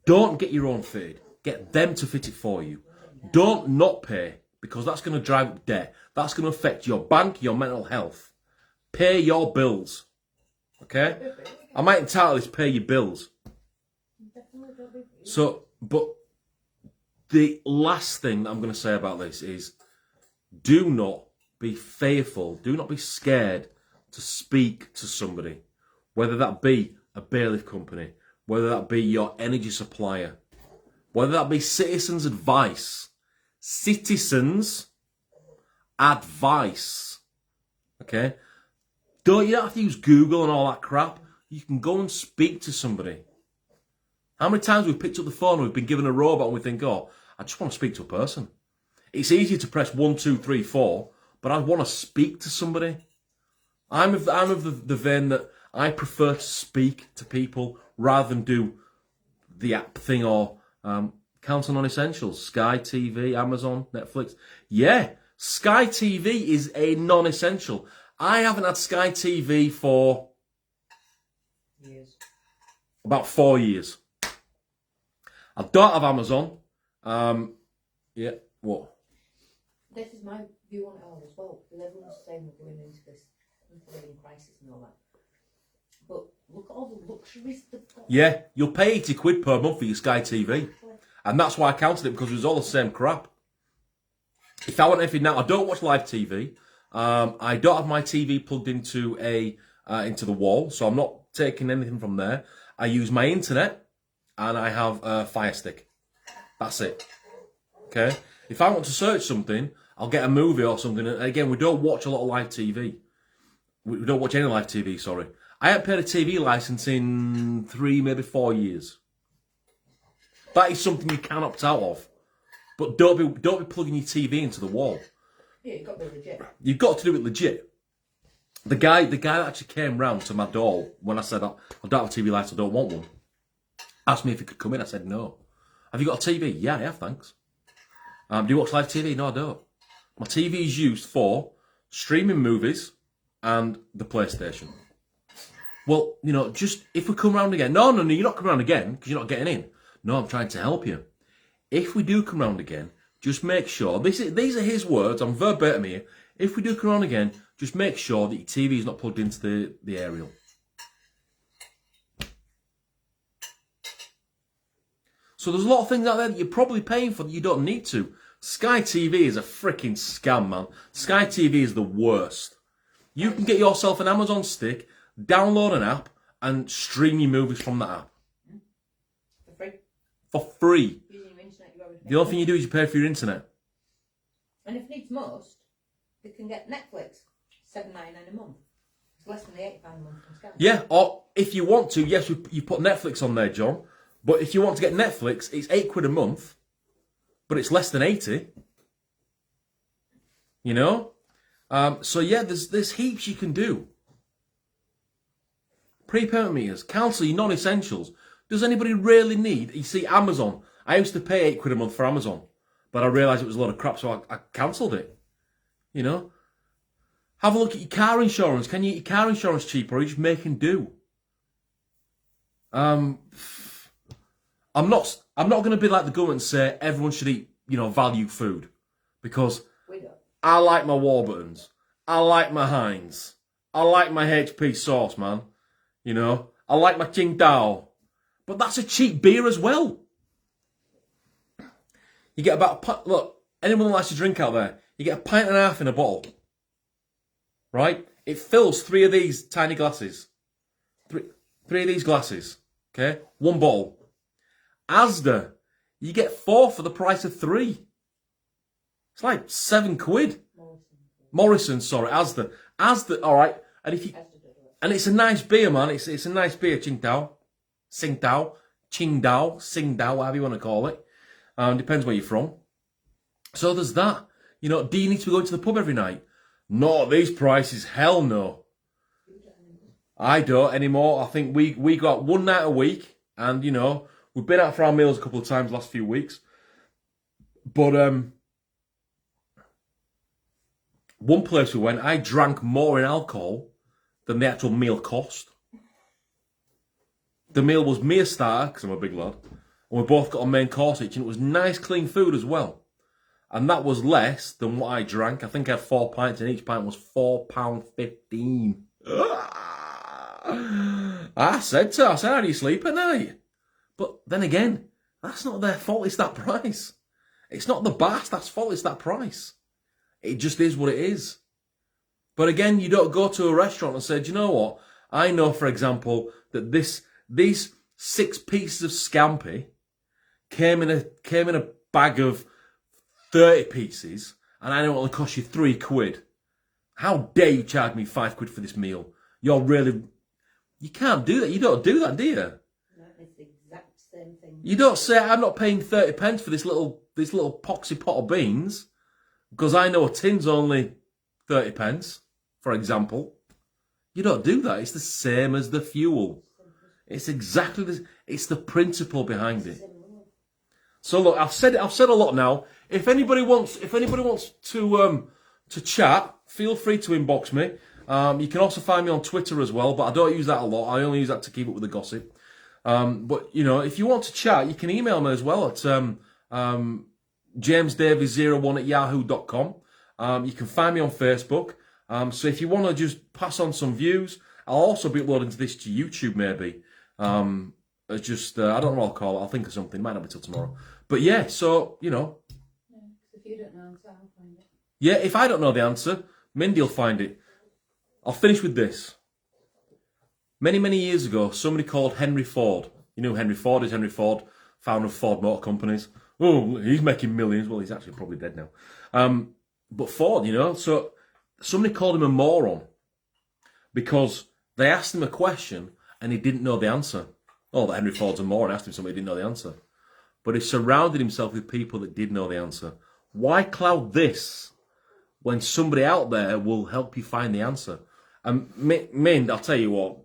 Don't get your own fitted. Get them to fit it for you. Don't not pay, because that's going to drive up debt. That's going to affect your bank, your mental health. Pay your bills. Okay? I might entitle this pay your bills. So, but the last thing that I'm going to say about this is, do not be fearful, do not be scared to speak to somebody, whether that be a bailiff company, whether that be your energy supplier, whether that be Citizens Advice. Citizens Advice. Okay? You don't have to use Google and all that crap. You can go and speak to somebody. How many times we've picked up the phone and we've been given a robot and we think, oh, I just want to speak to a person. It's easier to press 1, 2, 3, 4, but I want to speak to somebody. I'm of the vein that I prefer to speak to people rather than do the app thing or count on non-essentials. Sky TV, Amazon, Netflix. Yeah, Sky TV is a non-essential. I haven't had Sky TV for Years. About 4 years. I don't have Amazon. Yeah, what? This is my view on it all as well, because everyone's saying we're going into this living crisis and all that. But look at all the luxuries they've got. Yeah, you'll pay 80 quid per month for your Sky TV. And that's why I counted it, because it was all the same crap. If I want anything now, I don't watch live TV. I don't have my TV plugged into into the wall, so I'm not taking anything from there. I use my internet, and I have a Fire Stick. That's it. Okay? If I want to search something, I'll get a movie or something. And again, we don't watch a lot of live TV. We don't watch any live TV, sorry. I haven't paid a TV license in 3, maybe 4 years. That is something you can opt out of. But don't be plugging your TV into the wall. Yeah, you've got to be legit. You've got to do it legit. The guy that actually came round to my door when I said, I don't have a TV license, I don't want one, asked me if he could come in. I said, no. Have you got a TV? Yeah, I have, thanks. Do you watch live TV? No, I don't. My TV is used for streaming movies and the PlayStation. Well, you know, just if we come round again. No, you're not coming round again because you're not getting in. No, I'm trying to help you. If we do come round again, just make sure, these are his words, I'm verbatim here. If we do come round again, just make sure that your TV is not plugged into the aerial. So there's a lot of things out there that you're probably paying for that you don't need to. Sky TV is a freaking scam, man. Sky TV is the worst. You can get yourself an Amazon stick, download an app, and stream your movies from that app. For free? For free. Using your internet, you already pay. The only thing you do is you pay for your internet. And if needs most, they can get Netflix, $7.99 a month. It's less than the £8 a month from Sky. Yeah, or if you want to, yes, you put Netflix on there, John. But if you want to get Netflix, it's £8 a month, but it's less than 80. You know? So yeah, there's heaps you can do. Prepayment meters, cancel your non-essentials. Does anybody really need? You see, Amazon. I used to pay £8 a month for Amazon, but I realised it was a lot of crap, so I cancelled it. You know, have a look at your car insurance. Can you get your car insurance cheaper, or are you just making do? I'm not going to be like the government and say everyone should eat, you know, value food, because I like my Warburtons, I like my Heinz, I like my HP sauce, man. You know, I like my Qingdao, but that's a cheap beer as well. You get about look, anyone who likes to drink out there, you get a pint and a half in a bottle, right? It fills 3 of these tiny glasses, three of these glasses. Okay, 1 bottle. Asda, you get 4 for the price of 3. It's like £7. Morrison, sorry, Asda, all right. And if you, and it's a nice beer, man. It's a nice beer, Qingdao, whatever you want to call it. Depends where you're from. So there's that. You know, do you need to be going to the pub every night? Not these prices, hell no. I don't anymore. I think we go out 1 night a week, and you know, we've been out for our meals a couple of times last few weeks. But one place we went, I drank more in alcohol than the actual meal cost. The meal was me a starter, because I'm a big lad, and we both got a main course each, and it was nice, clean food as well. And that was less than what I drank. I think I had 4 pints, and each pint was £4.15. I said to her, how do you sleep at night? But then again, that's not their fault, it's that price. It's not the bar's that's fault, it's that price. It just is what it is. But again, you don't go to a restaurant and say, do you know what? I know, for example, that these 6 pieces of scampi came in a bag of 30 pieces, and I know it'll cost you £3. How dare you charge me £5 for this meal? You can't do that. You don't do that, do you? No, it's the exact same thing. You don't say, I'm not paying 30 pence for this little poxy pot of beans, because I know a tin's only 30 pence, for example. You don't do that. It's the same as the fuel. It's exactly it's the principle behind it. So look, I've said a lot now. If anybody wants to chat, feel free to inbox me. You can also find me on Twitter as well, but I don't use that a lot. I only use that to keep up with the gossip. But you know, if you want to chat, you can email me as well at jamesdavies01@yahoo.com. You can find me on Facebook. So if you want to just pass on some views, I'll also be uploading this to YouTube maybe. It's just I don't know what I'll call it. I'll think of something. Might not be till tomorrow. But yeah, so you know. Yeah, if you don't know, so I'll find it. Yeah, if I don't know the answer, Mindy will find it. I'll finish with this. Many, many years ago, somebody called Henry Ford. You know who Henry Ford is? Henry Ford, founder of Ford Motor Companies. Oh, he's making millions. Well, he's actually probably dead now. But Ford, you know, so somebody called him a moron because they asked him a question and he didn't know the answer. Oh, that Henry Ford's a moron. Asked him something, he didn't know the answer. But he surrounded himself with people that did know the answer. Why cloud this when somebody out there will help you find the answer? And Mind, I'll tell you what,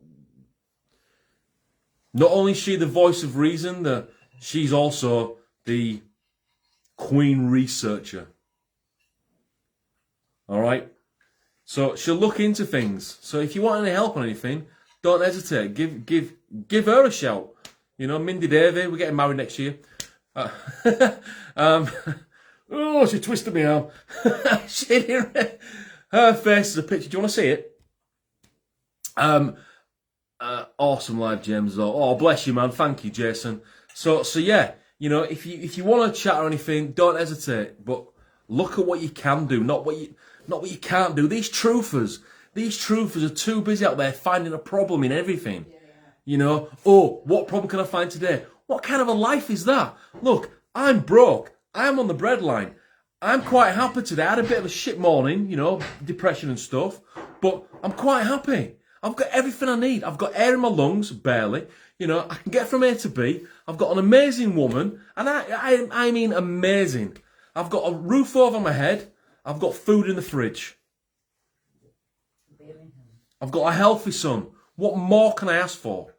not only is she the voice of reason, she's also the queen researcher. All right? So she'll look into things. So if you want any help on anything, don't hesitate. Give her a shout. You know, Mindy Davey, we're getting married next year. Oh, she twisted me arm. Her face is a picture. Do you want to see it? Awesome live gems. Oh, bless you, man. Thank you, Jason. So yeah, you know, if you want to chat or anything, don't hesitate. But look at what you can do, not what you can't do. These troofers are too busy out there finding a problem in everything. Yeah. You know, oh, what problem can I find today? What kind of a life is that? Look, I'm broke. I'm on the breadline. I'm quite happy today. I had a bit of a shit morning, you know, depression and stuff, but I'm quite happy. I've got everything I need. I've got air in my lungs, barely. You know, I can get from A to B. I've got an amazing woman, and I mean amazing. I've got a roof over my head. I've got food in the fridge. I've got a healthy son. What more can I ask for?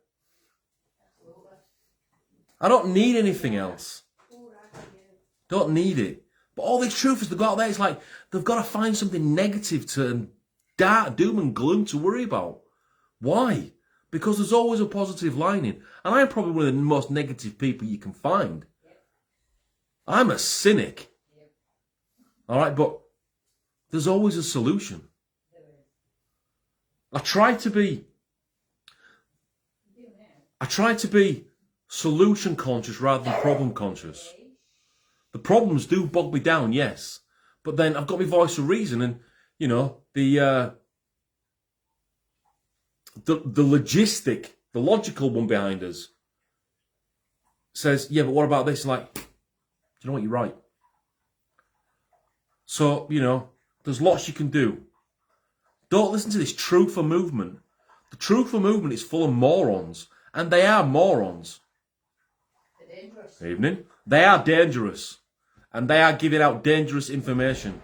I don't need anything else. Don't need it. But all these troofers, they go out there, it's like they've got to find something negative to dark doom and gloom to worry about. Why? Because there's always a positive lining. And I'm probably one of the most negative people you can find. I'm a cynic. All right, but there's always a solution. I try to be solution conscious rather than problem conscious. The problems do bog me down, yes. But then I've got my voice of reason and, you know, the logical one behind us says, yeah, but what about this? Like, do you know what, you're right. So, you know, there's lots you can do. Don't listen to this troofer movement. The troofer movement is full of morons. And they are morons. They're dangerous. Evening. They are dangerous. And they are giving out dangerous information.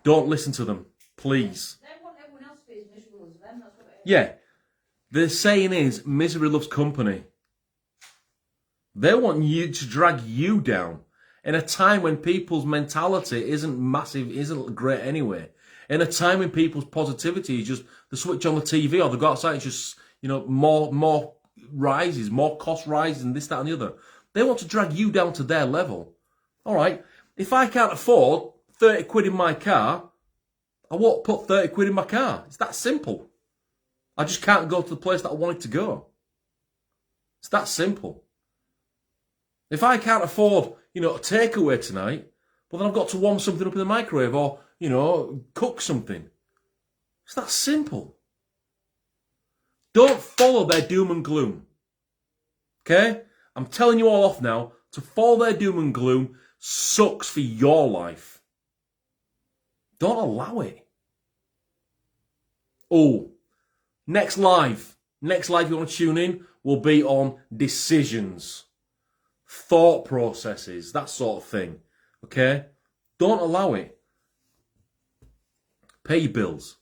Don't listen to them, please. They want everyone else to be as miserable as them. That's what it is. Yeah. The saying is, misery loves company. They want you to drag you down. In a time when people's mentality isn't massive, isn't great anyway. In a time when people's positivity is just, they switch on the TV or they go outside, it's just, you know, more rises, more cost rises and this, that and the other. They want to drag you down to their level. All right. If I can't afford 30 quid in my car, I won't put 30 quid in my car. It's that simple. I just can't go to the place that I wanted to go. It's that simple. If I can't afford, you know, a takeaway tonight, well then I've got to warm something up in the microwave or, you know, cook something. It's that simple. Don't follow their doom and gloom. Okay? I'm telling you all off now, to follow their doom and gloom sucks for your life. Don't allow it. Oh, next live you want to tune in will be on decisions, thought processes, that sort of thing. Okay? Don't allow it. Pay your bills.